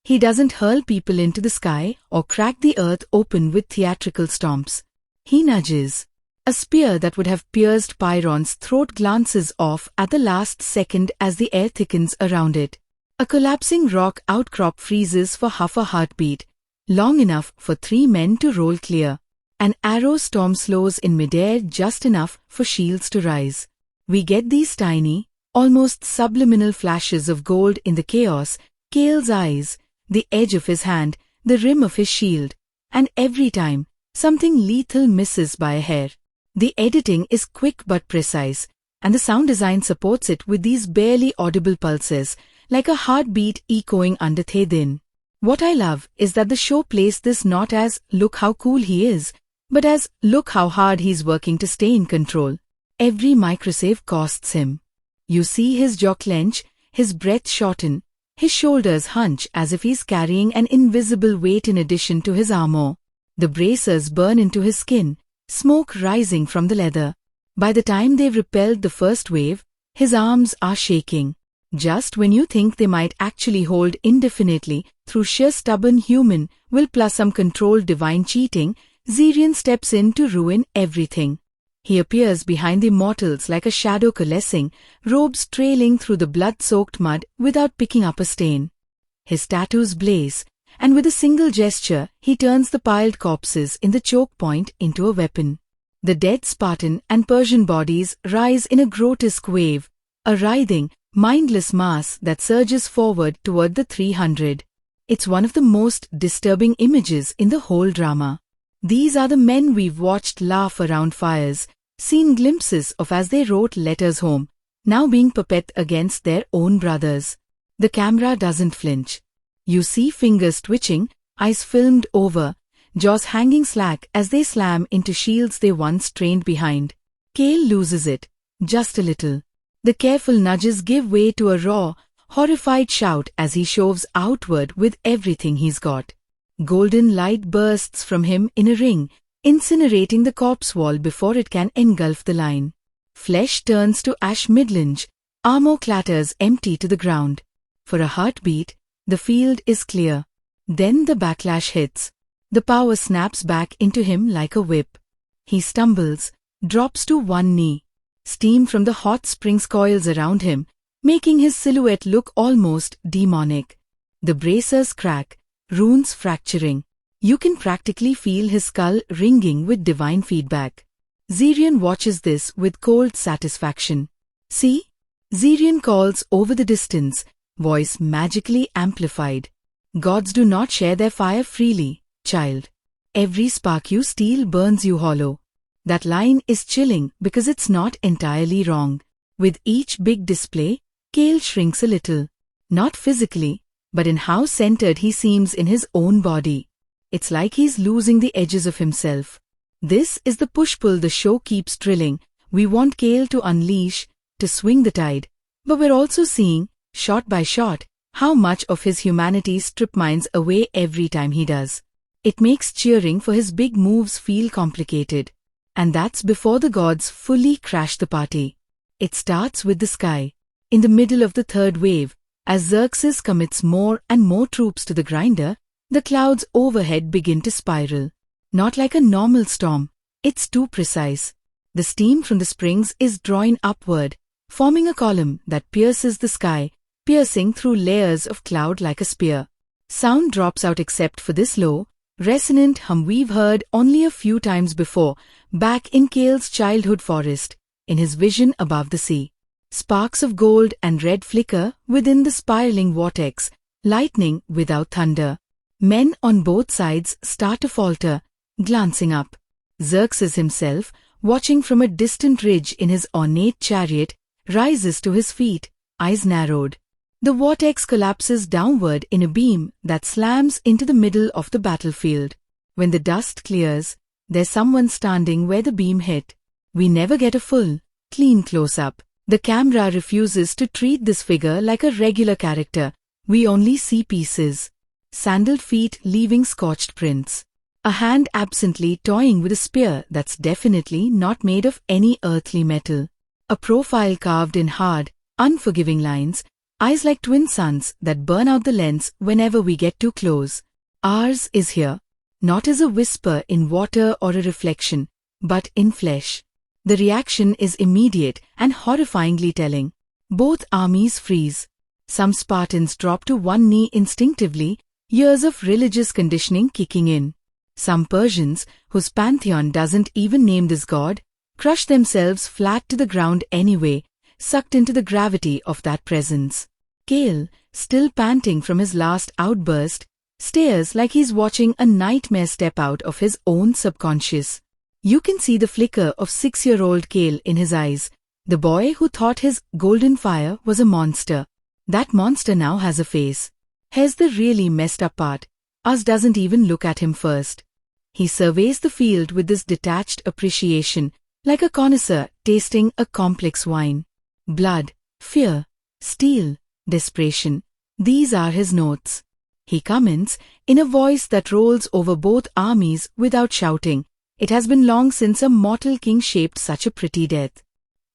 Speaker 1: He doesn't hurl people into the sky or crack the earth open with theatrical stomps. He nudges. A spear that would have pierced Pyrrhon's throat glances off at the last second as the air thickens around it. A collapsing rock outcrop freezes for half a heartbeat, long enough for 3 men to roll clear. An arrow storm slows in midair just enough for shields to rise. We get these tiny, almost subliminal flashes of gold in the chaos, Kale's eyes, the edge of his hand, the rim of his shield, and every time, something lethal misses by a hair. The editing is quick but precise, and the sound design supports it with these barely audible pulses, like a heartbeat echoing under Thedin. What I love is that the show plays this not as, look how cool he is, but as, look how hard he's working to stay in control. Every microsave costs him. You see his jaw clench, his breath shorten, his shoulders hunch as if he's carrying an invisible weight in addition to his armor. The bracers burn into his skin, smoke rising from the leather. By the time they've repelled the first wave, his arms are shaking. Just when you think they might actually hold indefinitely through sheer stubborn human will plus some controlled divine cheating, Zirian steps in to ruin everything. He appears behind the mortals like a shadow coalescing, robes trailing through the blood-soaked mud without picking up a stain. His tattoos blaze, and with a single gesture, he turns the piled corpses in the choke point into a weapon. The dead Spartan and Persian bodies rise in a grotesque wave, a writhing, mindless mass that surges forward toward the 300. It's one of the most disturbing images in the whole drama. These are the men we've watched laugh around fires, seen glimpses of as they wrote letters home, now being puppet against their own brothers. The camera doesn't flinch. You see fingers twitching, eyes filmed over, jaws hanging slack as they slam into shields they once trained behind. Kale loses it, just a little. The careful nudges give way to a raw, horrified shout as he shoves outward with everything he's got. Golden light bursts from him in a ring, incinerating the corpse wall before it can engulf the line. Flesh turns to ash midlange, armor clatters empty to the ground. For a heartbeat, the field is clear. Then the backlash hits. The power snaps back into him like a whip. He stumbles, drops to one knee. Steam from the hot springs coils around him, making his silhouette look almost demonic. The bracers crack, runes fracturing. You can practically feel his skull ringing with divine feedback. Zirian watches this with cold satisfaction. See? Zirian calls over the distance, voice magically amplified. Gods do not share their fire freely, child. Every spark you steal burns you hollow. That line is chilling because it's not entirely wrong. With each big display, Kale shrinks a little. Not physically, but in how centered he seems in his own body. It's like he's losing the edges of himself. This is the push-pull the show keeps drilling. We want Kale to unleash, to swing the tide. But we're also seeing, shot by shot, how much of his humanity strip mines away every time he does. It makes cheering for his big moves feel complicated. And that's before the gods fully crash the party. It starts with the sky. In the middle of the third wave, as Xerxes commits more and more troops to the grinder, the clouds overhead begin to spiral. Not like a normal storm. It's too precise. The steam from the springs is drawing upward, forming a column that pierces the sky, piercing through layers of cloud like a spear. Sound drops out except for this low, resonant hum we've heard only a few times before, back in Kale's childhood forest, in his vision above the sea. Sparks of gold and red flicker within the spiraling vortex, lightning without thunder. Men on both sides start to falter, glancing up. Xerxes himself, watching from a distant ridge in his ornate chariot, rises to his feet, eyes narrowed. The vortex collapses downward in a beam that slams into the middle of the battlefield. When the dust clears, there's someone standing where the beam hit. We never get a full, clean close-up. The camera refuses to treat this figure like a regular character. We only see pieces. Sandaled feet leaving scorched prints. A hand absently toying with a spear that's definitely not made of any earthly metal. A profile carved in hard, unforgiving lines, eyes like twin suns that burn out the lens whenever we get too close. Ours is here, not as a whisper in water or a reflection, but in flesh. The reaction is immediate and horrifyingly telling. Both armies freeze. Some Spartans drop to one knee instinctively, years of religious conditioning kicking in. Some Persians, whose pantheon doesn't even name this god, crush themselves flat to the ground anyway, sucked into the gravity of that presence. Kale, still panting from his last outburst, stares like he's watching a nightmare step out of his own subconscious. You can see the flicker of 6-year-old Kale in his eyes, the boy who thought his golden fire was a monster. That monster now has a face. Here's the really messed up part. Us doesn't even look at him first. He surveys the field with this detached appreciation, like a connoisseur tasting a complex wine. Blood, fear, steel, desperation. These are his notes. He comments, in a voice that rolls over both armies without shouting, "It has been long since a mortal king shaped such a pretty death."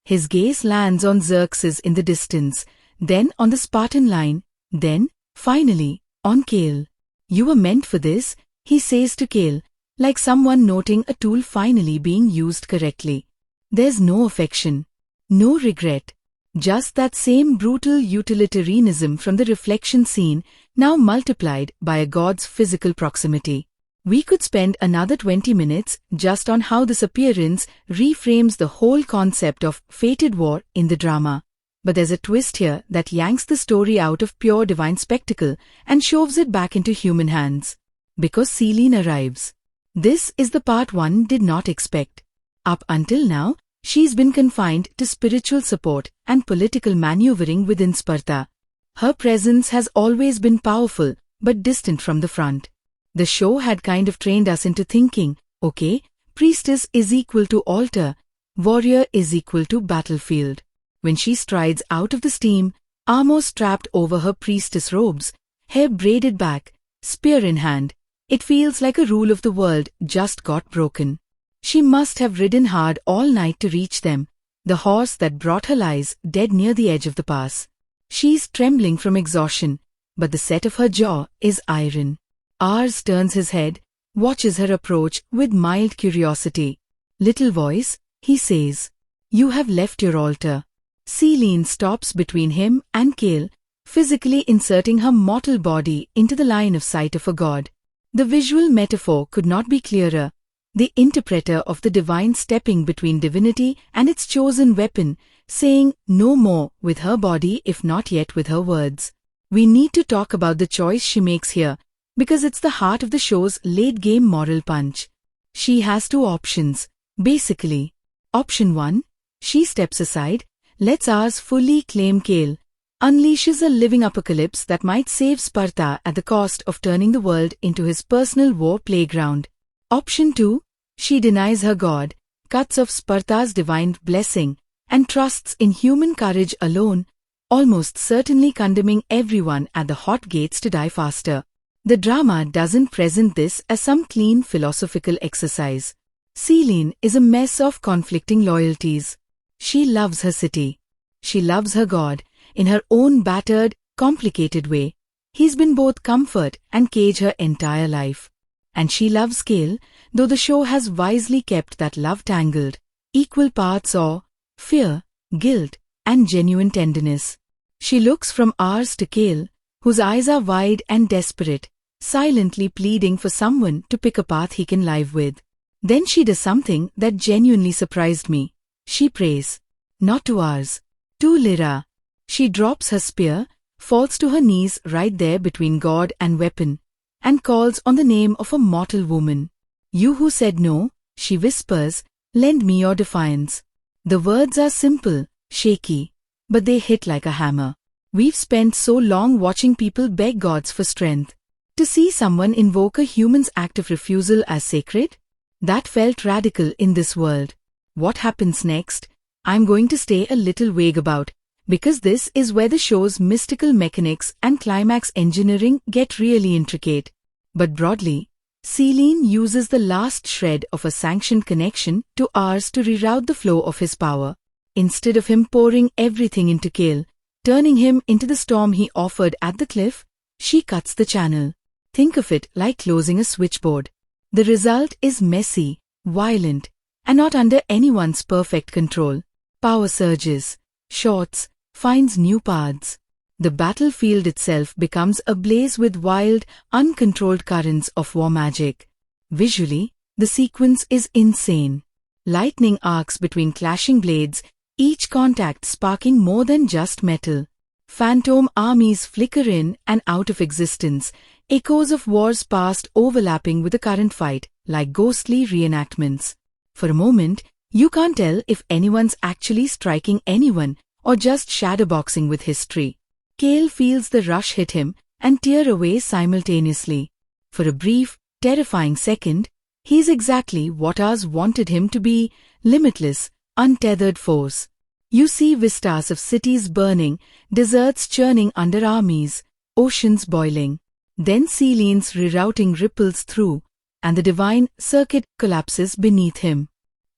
Speaker 1: His gaze lands on Xerxes in the distance, then on the Spartan line, then, finally, on Kale. "You were meant for this," he says to Kale, like someone noting a tool finally being used correctly. There's no affection, no regret, just that same brutal utilitarianism from the reflection scene, now multiplied by a god's physical proximity. We could spend another 20 minutes just on how this appearance reframes the whole concept of fated war in the drama. But there's a twist here that yanks the story out of pure divine spectacle and shoves it back into human hands. Because Selene arrives. This is the part one did not expect. Up until now, she's been confined to spiritual support and political maneuvering within Sparta. Her presence has always been powerful, but distant from the front. The show had kind of trained us into thinking, okay, priestess is equal to altar, warrior is equal to battlefield. When she strides out of the steam, armor strapped over her priestess robes, hair braided back, spear in hand, it feels like a rule of the world just got broken. She must have ridden hard all night to reach them. The horse that brought her lies dead near the edge of the pass. She's trembling from exhaustion, but the set of her jaw is iron. Ars turns his head, watches her approach with mild curiosity. "Little voice," he says, "you have left your altar." Selene stops between him and Kale, physically inserting her mortal body into the line of sight of a god. The visual metaphor could not be clearer. The interpreter of the divine stepping between divinity and its chosen weapon, saying no more with her body if not yet with her words. We need to talk about the choice she makes here, because it's the heart of the show's late-game moral punch. She has two options, basically. Option 1, she steps aside, lets Ars fully claim Kale, unleashes a living apocalypse that might save Sparta at the cost of turning the world into his personal war playground. Option 2, she denies her god, cuts off Sparta's divine blessing, and trusts in human courage alone, almost certainly condemning everyone at the hot gates to die faster. The drama doesn't present this as some clean philosophical exercise. Selene is a mess of conflicting loyalties. She loves her city. She loves her god, in her own battered, complicated way. He's been both comfort and cage her entire life. And she loves Kale, though the show has wisely kept that love tangled. Equal parts awe, fear, guilt, and genuine tenderness. She looks from Ars to Kale, whose eyes are wide and desperate, silently pleading for someone to pick a path he can live with. Then she does something that genuinely surprised me. She prays. Not to Ars. To Lyra. She drops her spear, falls to her knees right there between god and weapon, and calls on the name of a mortal woman. "You who said no," she whispers, "lend me your defiance." The words are simple, shaky, but they hit like a hammer. We've spent so long watching people beg gods for strength. To see someone invoke a human's act of refusal as sacred? That felt radical in this world. What happens next? I'm going to stay a little vague about, because this is where the show's mystical mechanics and climax engineering get really intricate. But broadly, Selene uses the last shred of a sanctioned connection to Ars to reroute the flow of his power. Instead of him pouring everything into Kale, turning him into the storm he offered at the cliff, she cuts the channel. Think of it like closing a switchboard. The result is messy, violent, and not under anyone's perfect control. Power surges, shorts, finds new paths. The battlefield itself becomes ablaze with wild, uncontrolled currents of war magic. Visually, the sequence is insane. Lightning arcs between clashing blades, each contact sparking more than just metal. Phantom armies flicker in and out of existence, echoes of wars past overlapping with the current fight, like ghostly reenactments. For a moment, you can't tell if anyone's actually striking anyone or just shadowboxing with history. Kale feels the rush hit him and tear away simultaneously. For a brief, terrifying second, he's exactly what ours wanted him to be: limitless, untethered force. You see vistas of cities burning, deserts churning under armies, oceans boiling. Then Selene's rerouting ripples through, and the divine circuit collapses beneath him.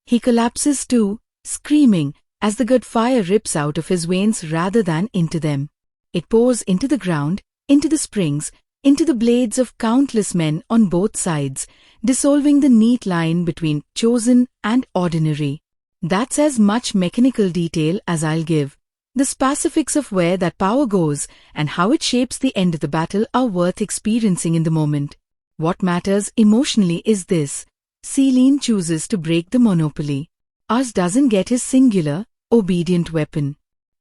Speaker 1: He collapses too, screaming, as the good fire rips out of his veins rather than into them. It pours into the ground, into the springs, into the blades of countless men on both sides, dissolving the neat line between chosen and ordinary. That's as much mechanical detail as I'll give. The specifics of where that power goes and how it shapes the end of the battle are worth experiencing in the moment. What matters emotionally is this: Selene chooses to break the monopoly. Ours doesn't get his singular, obedient weapon.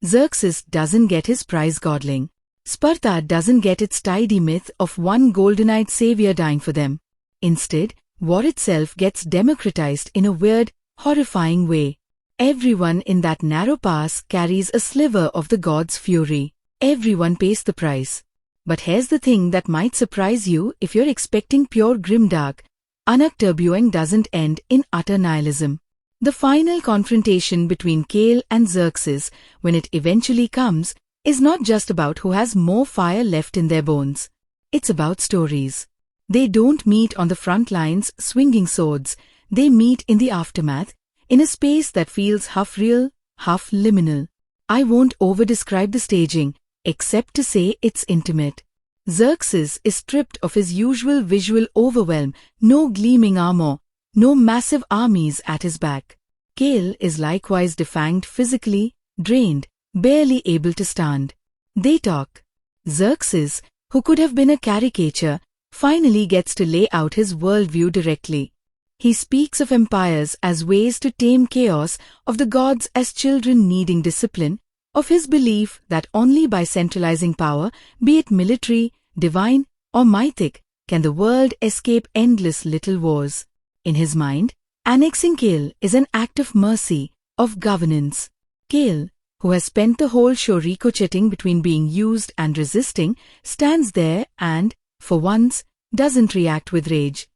Speaker 1: Xerxes doesn't get his prize godling. Sparta doesn't get its tidy myth of one golden-eyed savior dying for them. Instead, war itself gets democratized in a weird, horrifying way. Everyone in that narrow pass carries a sliver of the god's fury. Everyone pays the price. But here's the thing that might surprise you if you're expecting pure grimdark. Anak Terbuang doesn't end in utter nihilism. The final confrontation between Kale and Xerxes, when it eventually comes, is not just about who has more fire left in their bones. It's about stories. They don't meet on the front lines swinging swords. They meet in the aftermath, in a space that feels half real, half liminal. I won't over-describe the staging, except to say it's intimate. Xerxes is stripped of his usual visual overwhelm, no gleaming armor, no massive armies at his back. Kale is likewise defanged physically, drained, barely able to stand. They talk. Xerxes, who could have been a caricature, finally gets to lay out his worldview directly. He speaks of empires as ways to tame chaos, of the gods as children needing discipline, of his belief that only by centralizing power, be it military, divine, or mythic, can the world escape endless little wars. In his mind, annexing Kale is an act of mercy, of governance. Kale, who has spent the whole show ricocheting between being used and resisting, stands there and, for once, doesn't react with rage.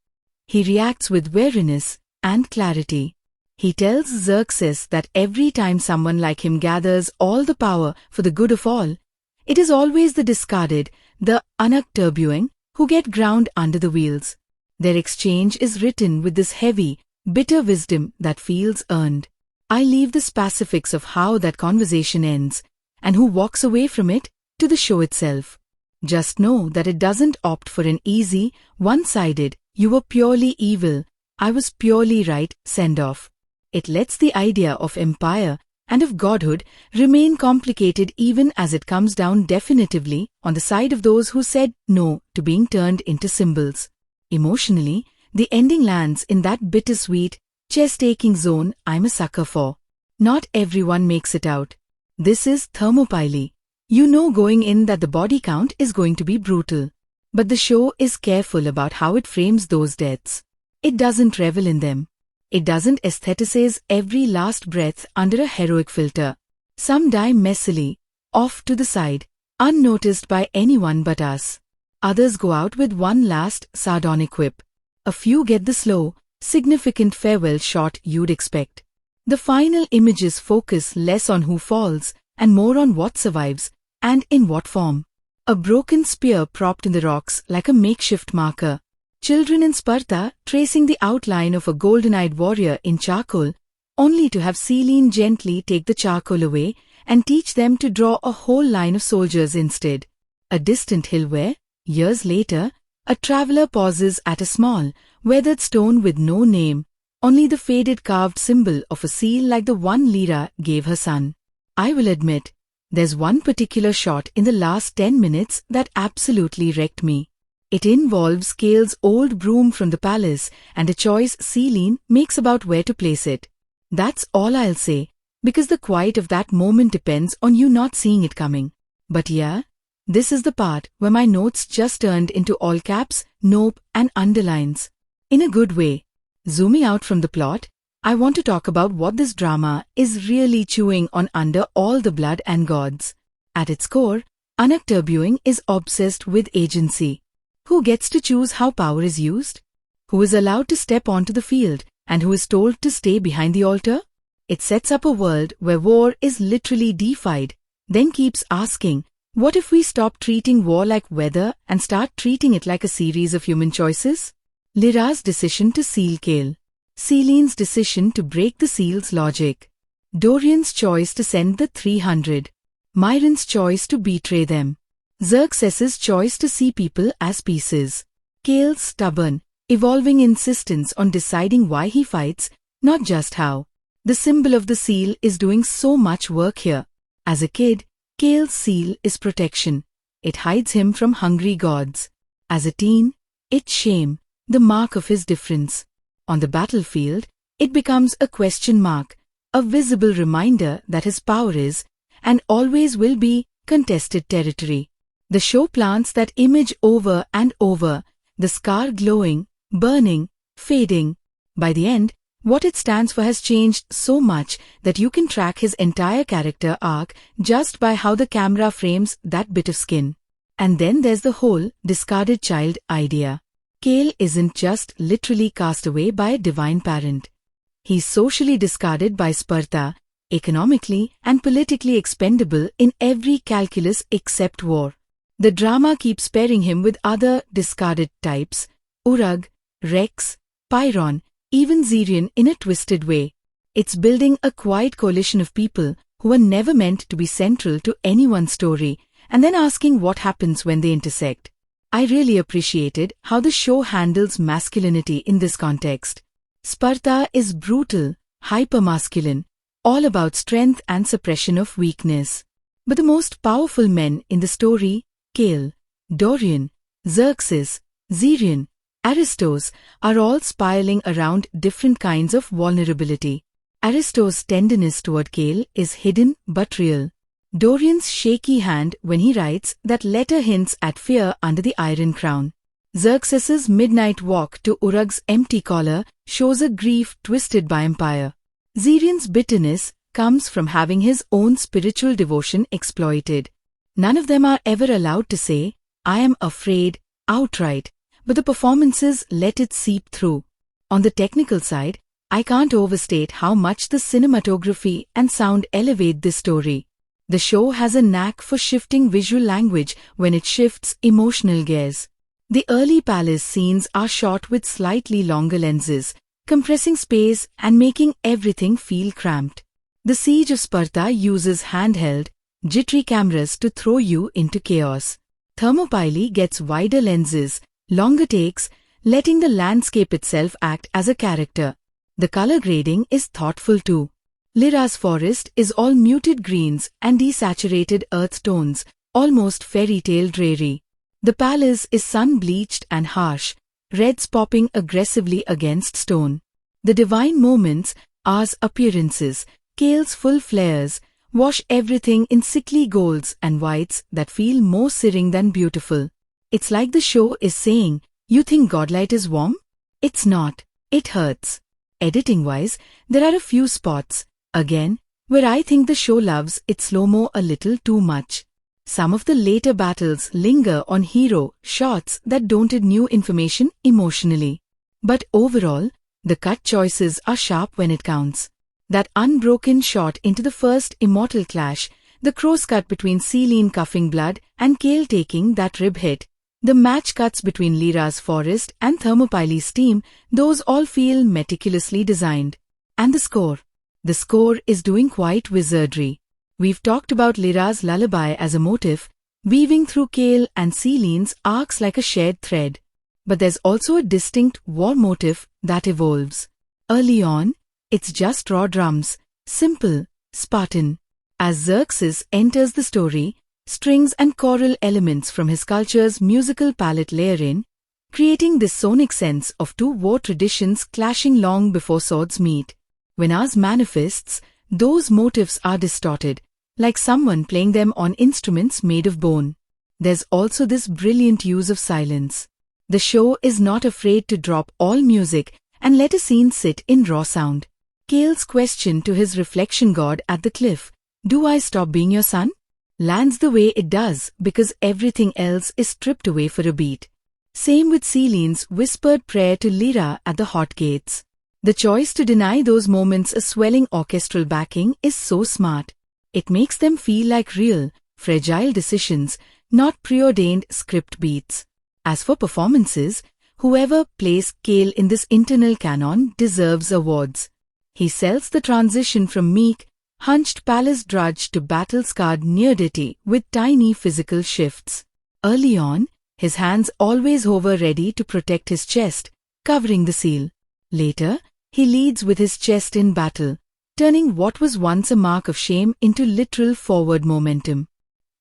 Speaker 1: He reacts with wariness and clarity. He tells Xerxes that every time someone like him gathers all the power for the good of all, it is always the discarded, the Anak Terbuang, who get ground under the wheels. Their exchange is written with this heavy, bitter wisdom that feels earned. I leave the specifics of how that conversation ends, and who walks away from it, to the show itself. Just know that it doesn't opt for an easy, one-sided, "you were purely evil, I was purely right" send-off. It lets the idea of empire and of godhood remain complicated even as it comes down definitively on the side of those who said no to being turned into symbols. Emotionally, the ending lands in that bittersweet, chest-aching zone I'm a sucker for. Not everyone makes it out. This is Thermopylae. You know going in that the body count is going to be brutal. But the show is careful about how it frames those deaths. It doesn't revel in them. It doesn't aestheticize every last breath under a heroic filter. Some die messily, off to the side, unnoticed by anyone but us. Others go out with one last sardonic quip. A few get the slow, significant farewell shot you'd expect. The final images focus less on who falls and more on what survives, and in what form. A broken spear propped in the rocks like a makeshift marker. Children in Sparta tracing the outline of a golden-eyed warrior in charcoal, only to have Selene gently take the charcoal away and teach them to draw a whole line of soldiers instead. A distant hill where, years later, a traveler pauses at a small, weathered stone with no name, only the faded carved symbol of a seal like the one Lyra gave her son. I will admit, there's one particular shot in the last 10 minutes that absolutely wrecked me. It involves Kale's old broom from the palace and a choice Selene makes about where to place it. That's all I'll say, because the quiet of that moment depends on you not seeing it coming. But yeah, this is the part where my notes just turned into all caps, nope, and underlines. In a good way. Zooming out from the plot, I want to talk about what this drama is really chewing on under all the blood and gods. At its core, Anak Terbuang is obsessed with agency. Who gets to choose how power is used? Who is allowed to step onto the field and who is told to stay behind the altar? It sets up a world where war is literally deified, then keeps asking, what if we stop treating war like weather and start treating it like a series of human choices? Lyra's decision to seal Kale. Selene's decision to break the seal's logic. Dorian's choice to send the 300. Myron's choice to betray them. Xerxes' choice to see people as pieces. Kale's stubborn, evolving insistence on deciding why he fights, not just how. The symbol of the seal is doing so much work here. As a kid, Kale's seal is protection. It hides him from hungry gods. As a teen, it's shame, the mark of his difference. On the battlefield, it becomes a question mark, a visible reminder that his power is, and always will be, contested territory. The show plants that image over and over, the scar glowing, burning, fading. By the end, what it stands for has changed so much that you can track his entire character arc just by how the camera frames that bit of skin. And then there's the whole discarded child idea. Kale isn't just literally cast away by a divine parent. He's socially discarded by Sparta, economically and politically expendable in every calculus except war. The drama keeps pairing him with other discarded types, Urag, Rex, Pyrrhon, even Xerion in a twisted way. It's building a quiet coalition of people who were never meant to be central to anyone's story, and then asking what happens when they intersect. I really appreciated how the show handles masculinity in this context. Sparta is brutal, hyper-masculine, all about strength and suppression of weakness. But the most powerful men in the story, Kale, Dorian, Xerxes, Xerion, Aristos, are all spiraling around different kinds of vulnerability. Aristos' tenderness toward Kale is hidden but real. Dorian's shaky hand when he writes that letter hints at fear under the Iron Crown. Xerxes' midnight walk to Urag's empty collar shows a grief twisted by empire. Xerion's bitterness comes from having his own spiritual devotion exploited. None of them are ever allowed to say, I am afraid, outright, but the performances let it seep through. On the technical side, I can't overstate how much the cinematography and sound elevate this story. The show has a knack for shifting visual language when it shifts emotional gears. The early palace scenes are shot with slightly longer lenses, compressing space and making everything feel cramped. The Siege of Sparta uses handheld, jittery cameras to throw you into chaos. Thermopylae gets wider lenses, longer takes, letting the landscape itself act as a character. The color grading is thoughtful too. Lyra's forest is all muted greens and desaturated earth tones, almost fairy tale dreary. The palace is sun-bleached and harsh, reds popping aggressively against stone. The divine moments, R's appearances, Kale's full flares, wash everything in sickly golds and whites that feel more searing than beautiful. It's like the show is saying, you think godlight is warm? It's not. It hurts. Editing-wise, there are a few spots, again, where I think the show loves its slow-mo a little too much. Some of the later battles linger on hero shots that don't add new information emotionally. But overall, the cut choices are sharp when it counts. That unbroken shot into the first immortal clash, the cross cut between Selene cuffing blood and Kale taking that rib hit, the match cuts between Lyra's forest and Thermopylae's team, those all feel meticulously designed. And the score. The score is doing quite wizardry. We've talked about Lyra's lullaby as a motif, weaving through Kale and Selene's arcs like a shared thread. But there's also a distinct war motif that evolves. Early on, it's just raw drums, simple, Spartan. As Xerxes enters the story, strings and choral elements from his culture's musical palette layer in, creating this sonic sense of two war traditions clashing long before swords meet. When ours manifests, those motifs are distorted, like someone playing them on instruments made of bone. There's also this brilliant use of silence. The show is not afraid to drop all music and let a scene sit in raw sound. Kale's question to his reflection god at the cliff, "Do I stop being your son?" lands the way it does because everything else is stripped away for a beat. Same with Celine's whispered prayer to Lyra at the hot gates. The choice to deny those moments a swelling orchestral backing is so smart. It makes them feel like real, fragile decisions, not preordained script beats. As for performances, whoever plays Kale in this internal canon deserves awards. He sells the transition from meek, hunched palace drudge to battle-scarred near-deity with tiny physical shifts. Early on, his hands always hover ready to protect his chest, covering the seal. Later, he leads with his chest in battle, turning what was once a mark of shame into literal forward momentum.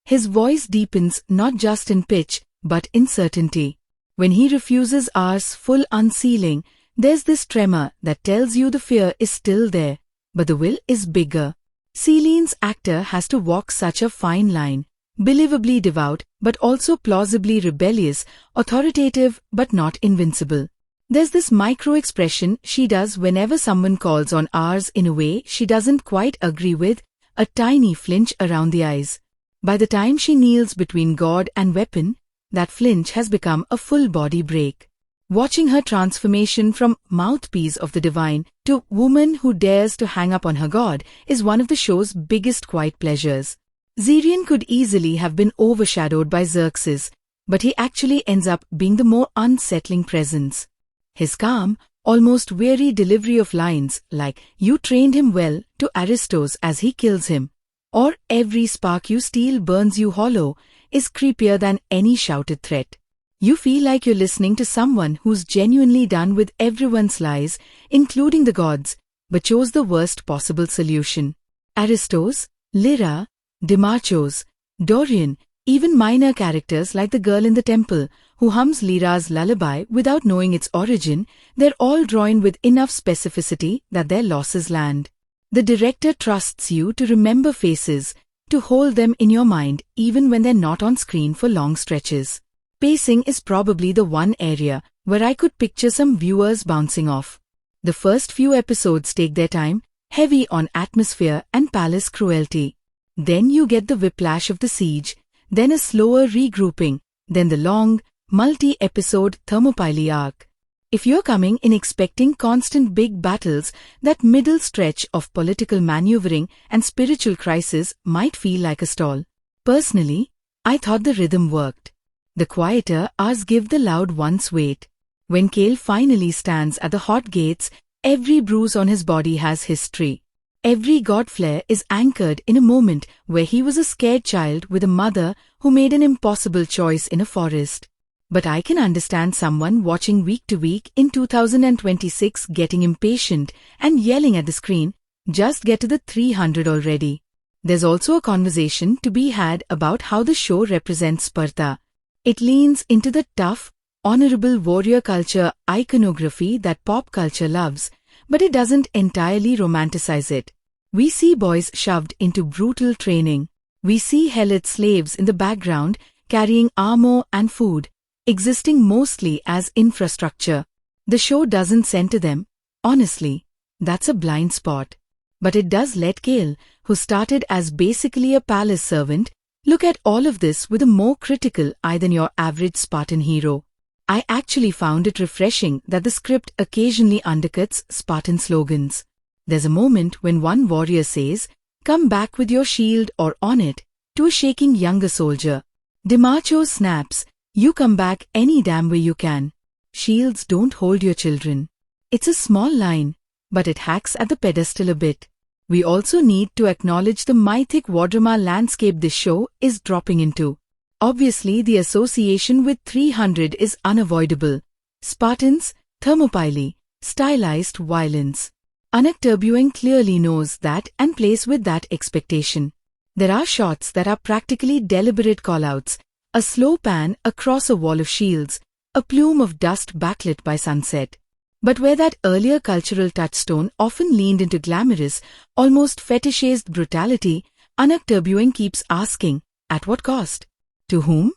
Speaker 1: His voice deepens not just in pitch, but in certainty. When he refuses ours full unsealing, there's this tremor that tells you the fear is still there, but the will is bigger. Celine's actor has to walk such a fine line, believably devout but also plausibly rebellious, authoritative but not invincible. There's this micro-expression she does whenever someone calls on ours in a way she doesn't quite agree with, a tiny flinch around the eyes. By the time she kneels between God and weapon, that flinch has become a full-body break. Watching her transformation from mouthpiece of the divine to woman who dares to hang up on her god is one of the show's biggest quiet pleasures. Xerion could easily have been overshadowed by Xerxes, but he actually ends up being the more unsettling presence. His calm, almost weary delivery of lines like "You trained him well" to Aristos as he kills him, or "Every spark you steal burns you hollow" is creepier than any shouted threat. You feel like you're listening to someone who's genuinely done with everyone's lies, including the gods, but chose the worst possible solution. Aristos, Lyra, Demarchos, Dorian, even minor characters like the girl in the temple, who hums Lyra's lullaby without knowing its origin, they're all drawn with enough specificity that their losses land. The director trusts you to remember faces, to hold them in your mind even when they're not on screen for long stretches. Pacing is probably the one area where I could picture some viewers bouncing off. The first few episodes take their time, heavy on atmosphere and palace cruelty. Then you get the whiplash of the siege, then a slower regrouping, then the long, multi-episode Thermopylae arc. If you're coming in expecting constant big battles, that middle stretch of political maneuvering and spiritual crisis might feel like a stall. Personally, I thought the rhythm worked. The quieter ours give the loud ones weight. When Kale finally stands at the hot gates, every bruise on his body has history. Every god flare is anchored in a moment where he was a scared child with a mother who made an impossible choice in a forest. But I can understand someone watching week to week in 2026 getting impatient and yelling at the screen, "Just get to the 300 already." There's also a conversation to be had about how the show represents Sparta. It leans into the tough, honorable warrior culture iconography that pop culture loves, but it doesn't entirely romanticize it. We see boys shoved into brutal training. We see helot slaves in the background carrying armor and food, existing mostly as infrastructure. The show doesn't center them. Honestly, that's a blind spot. But it does let Kale, who started as basically a palace servant, look at all of this with a more critical eye than your average Spartan hero. I actually found it refreshing that the script occasionally undercuts Spartan slogans. There's a moment when one warrior says, "Come back with your shield or on it," to a shaking younger soldier. Demarcho snaps, "You come back any damn way you can. Shields don't hold your children." It's a small line, but it hacks at the pedestal a bit. We also need to acknowledge the mythic Wadrama landscape this show is dropping into. Obviously, the association with 300 is unavoidable. Spartans, Thermopylae, stylized violence. Anak Terbuang clearly knows that and plays with that expectation. There are shots that are practically deliberate callouts, a slow pan across a wall of shields, a plume of dust backlit by sunset. But where that earlier cultural touchstone often leaned into glamorous, almost fetishized brutality, Anak Terbuang keeps asking, at what cost? To whom?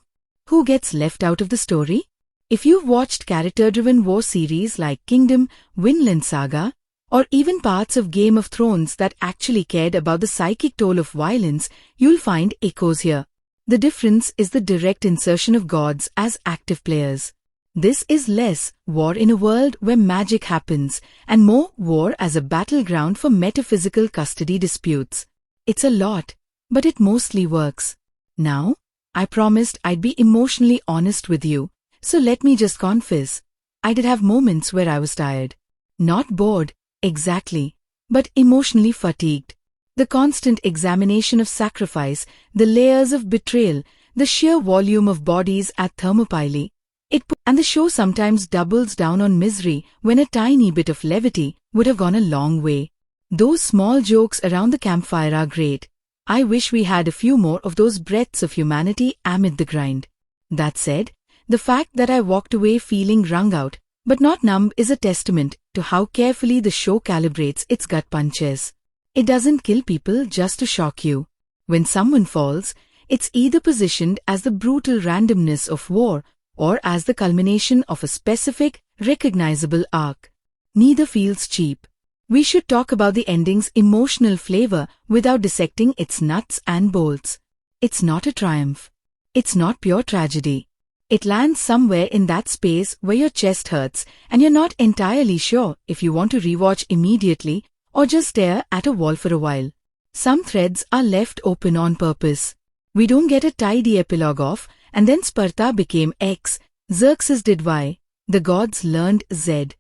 Speaker 1: Who gets left out of the story? If you've watched character-driven war series like Kingdom, Vinland Saga, or even parts of Game of Thrones that actually cared about the psychic toll of violence, you'll find echoes here. The difference is the direct insertion of gods as active players. This is less war in a world where magic happens, and more war as a battleground for metaphysical custody disputes. It's a lot, but it mostly works. Now, I promised I'd be emotionally honest with you, so let me just confess. I did have moments where I was tired. Not bored, exactly, but emotionally fatigued. The constant examination of sacrifice, the layers of betrayal, the sheer volume of bodies at Thermopylae, and the show sometimes doubles down on misery when a tiny bit of levity would have gone a long way. Those small jokes around the campfire are great. I wish we had a few more of those breaths of humanity amid the grind. That said, the fact that I walked away feeling wrung out, but not numb, is a testament to how carefully the show calibrates its gut punches. It doesn't kill people just to shock you. When someone falls, it's either positioned as the brutal randomness of war or as the culmination of a specific, recognizable arc. Neither feels cheap. We should talk about the ending's emotional flavor without dissecting its nuts and bolts. It's not a triumph. It's not pure tragedy. It lands somewhere in that space where your chest hurts and you're not entirely sure if you want to rewatch immediately or just stare at a wall for a while. Some threads are left open on purpose. We don't get a tidy epilogue of, and then Sparta became X, Xerxes did Y, the gods learned Z.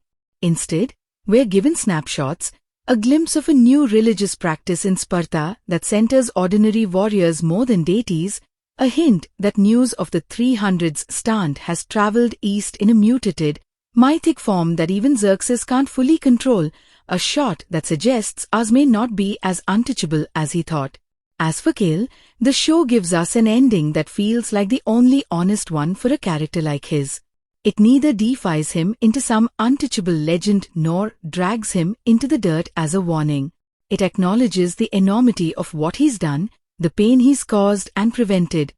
Speaker 1: Instead, we're given snapshots, a glimpse of a new religious practice in Sparta that centers ordinary warriors more than deities, a hint that news of the 300s stand has traveled east in a mutated, mythic form that even Xerxes can't fully control, a shot that suggests ours may not be as untouchable as he thought. As for Kale, the show gives us an ending that feels like the only honest one for a character like his. It neither deifies him into some untouchable legend nor drags him into the dirt as a warning. It acknowledges the enormity of what he's done, the pain he's caused and prevented,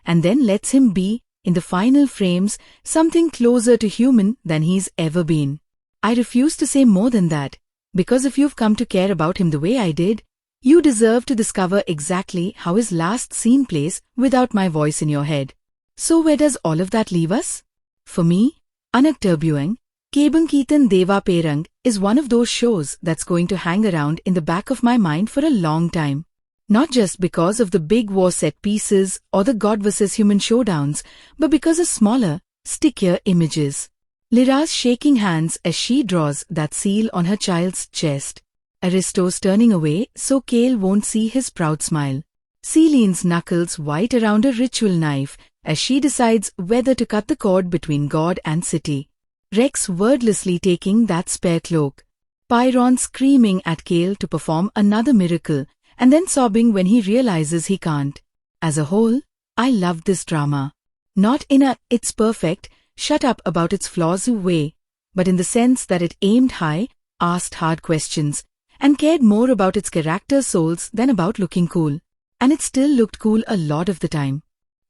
Speaker 1: and then lets him be, in the final frames, something closer to human than he's ever been. I refuse to say more than that, because if you've come to care about him the way I did, you deserve to discover exactly how his last scene plays without my voice in your head. So where does all of that leave us? For me, Anak Terbuang Kebangkitan Dewa Perang is one of those shows that's going to hang around in the back of my mind for a long time. Not just because of the big war set pieces or the god versus human showdowns, but because of smaller, stickier images. Lyra's shaking hands as she draws that seal on her child's chest. Aristo's turning away so Kale won't see his proud smile. Celine's knuckles white around a ritual knife as she decides whether to cut the cord between God and city. Rex wordlessly taking that spare cloak. Pyron screaming at Kale to perform another miracle, and then sobbing when he realizes he can't. As a whole, I loved this drama. Not in a "it's perfect, shut up about its flaws" way, but in the sense that it aimed high, asked hard questions, and cared more about its characters' souls than about looking cool. And it still looked cool a lot of the time.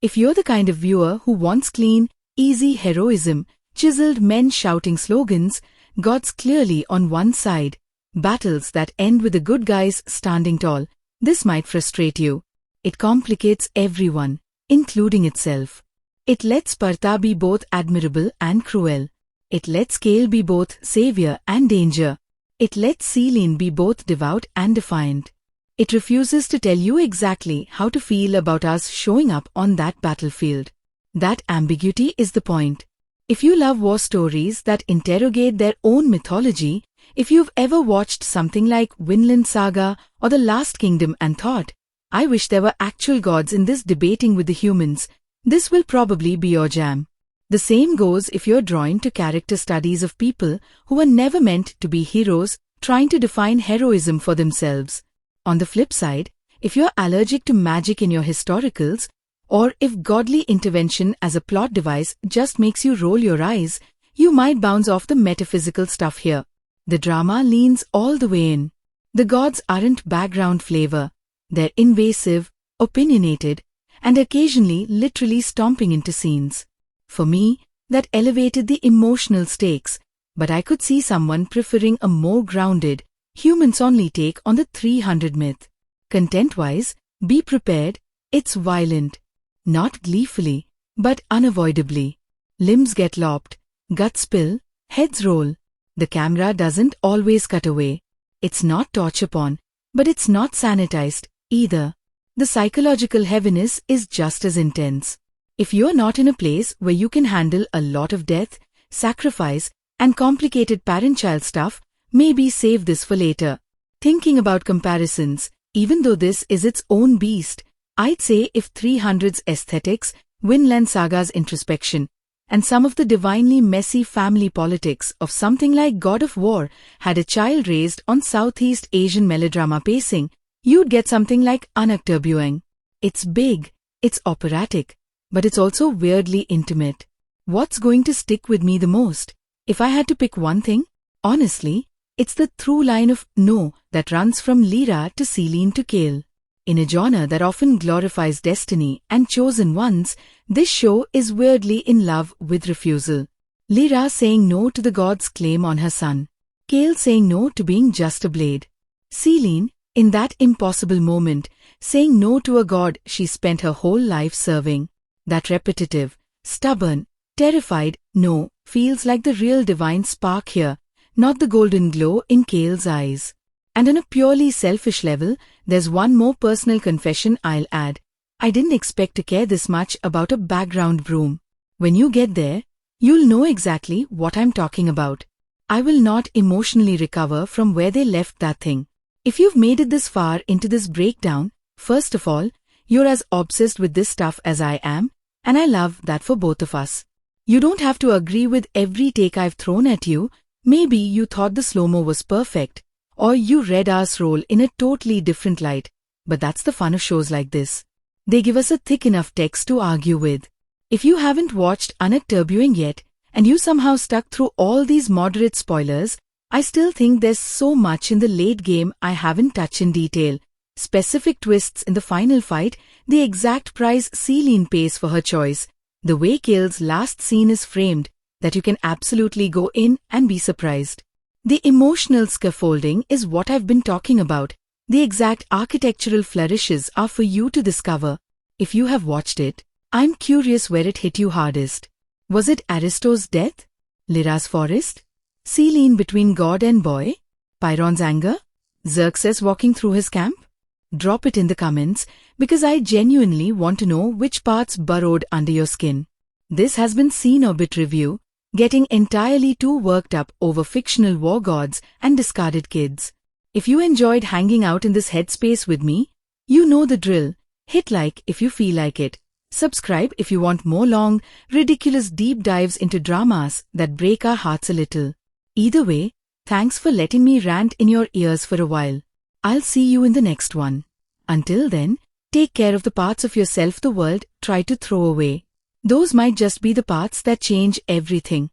Speaker 1: If you're the kind of viewer who wants clean, easy heroism, chiseled men shouting slogans, gods clearly on one side, battles that end with the good guys standing tall, this might frustrate you. It complicates everyone, including itself. It lets Sparta be both admirable and cruel. It lets Kale be both savior and danger. It lets Celine be both devout and defiant. It refuses to tell you exactly how to feel about us showing up on that battlefield. That ambiguity is the point. If you love war stories that interrogate their own mythology, if you've ever watched something like Vinland Saga or The Last Kingdom and thought, I wish there were actual gods in this debating with the humans, this will probably be your jam. The same goes if you're drawn to character studies of people who were never meant to be heroes trying to define heroism for themselves. On the flip side, If you're allergic to magic in your historicals, or if godly intervention as a plot device just makes you roll your eyes, you might bounce off the metaphysical stuff here. The drama leans all the way in. The gods aren't background flavor. They're invasive, opinionated, and occasionally literally stomping into scenes. For me, that elevated the emotional stakes, but I could see someone preferring a more grounded, humans-only take on the 300 myth. Content-wise, be prepared, it's violent. Not gleefully, but unavoidably. Limbs get lopped, guts spill, heads roll. The camera doesn't always cut away. It's not torture porn, but it's not sanitized either. The psychological heaviness is just as intense. If you're not in a place where you can handle a lot of death, sacrifice, and complicated parent-child stuff, maybe save this for later. Thinking about comparisons, even though this is its own beast, I'd say if 300's aesthetics, Vinland Saga's introspection, and some of the divinely messy family politics of something like God of War had a child raised on Southeast Asian melodrama pacing, you'd get something like Anak Terbuang. It's big, it's operatic, but it's also weirdly intimate. What's going to stick with me the most? If I had to pick one thing, honestly, it's the through line of no that runs from Lyra to Celine to Kale. In a genre that often glorifies destiny and chosen ones, this show is weirdly in love with refusal. Lyra saying no to the god's claim on her son. Kale saying no to being just a blade. Celine, in that impossible moment, saying no to a god she spent her whole life serving. That repetitive, stubborn, terrified no feels like the real divine spark here, not the golden glow in Kale's eyes. And on a purely selfish level, there's one more personal confession I'll add. I didn't expect to care this much about a background broom. When you get there, you'll know exactly what I'm talking about. I will not emotionally recover from where they left that thing. If you've made it this far into this breakdown, first of all, you're as obsessed with this stuff as I am, and I love that for both of us. You don't have to agree with every take I've thrown at you. Maybe you thought the slow-mo was perfect, or you read our role in a totally different light, but that's the fun of shows like this. They give us a thick enough text to argue with. If you haven't watched Anak Terbuang yet, and you somehow stuck through all these moderate spoilers, I still think there's so much in the late game I haven't touched in detail. Specific twists in the final fight, the exact price Celine pays for her choice, the way Kale's last scene is framed, that you can absolutely go in and be surprised. The emotional scaffolding is what I've been talking about. The exact architectural flourishes are for you to discover. If you have watched it, I'm curious where it hit you hardest. Was it Aristo's death? Lyra's forest? Celine between god and boy? Pyrrhon's anger? Xerxes walking through his camp? Drop it in the comments, because I genuinely want to know which parts burrowed under your skin. This has been Scene Orbit Review, getting entirely too worked up over fictional war gods and discarded kids. If you enjoyed hanging out in this headspace with me, you know the drill. Hit like if you feel like it. Subscribe if you want more long, ridiculous deep dives into dramas that break our hearts a little. Either way, thanks for letting me rant in your ears for a while. I'll see you in the next one. Until then, take care of the parts of yourself the world try to throw away. Those might just be the parts that change everything.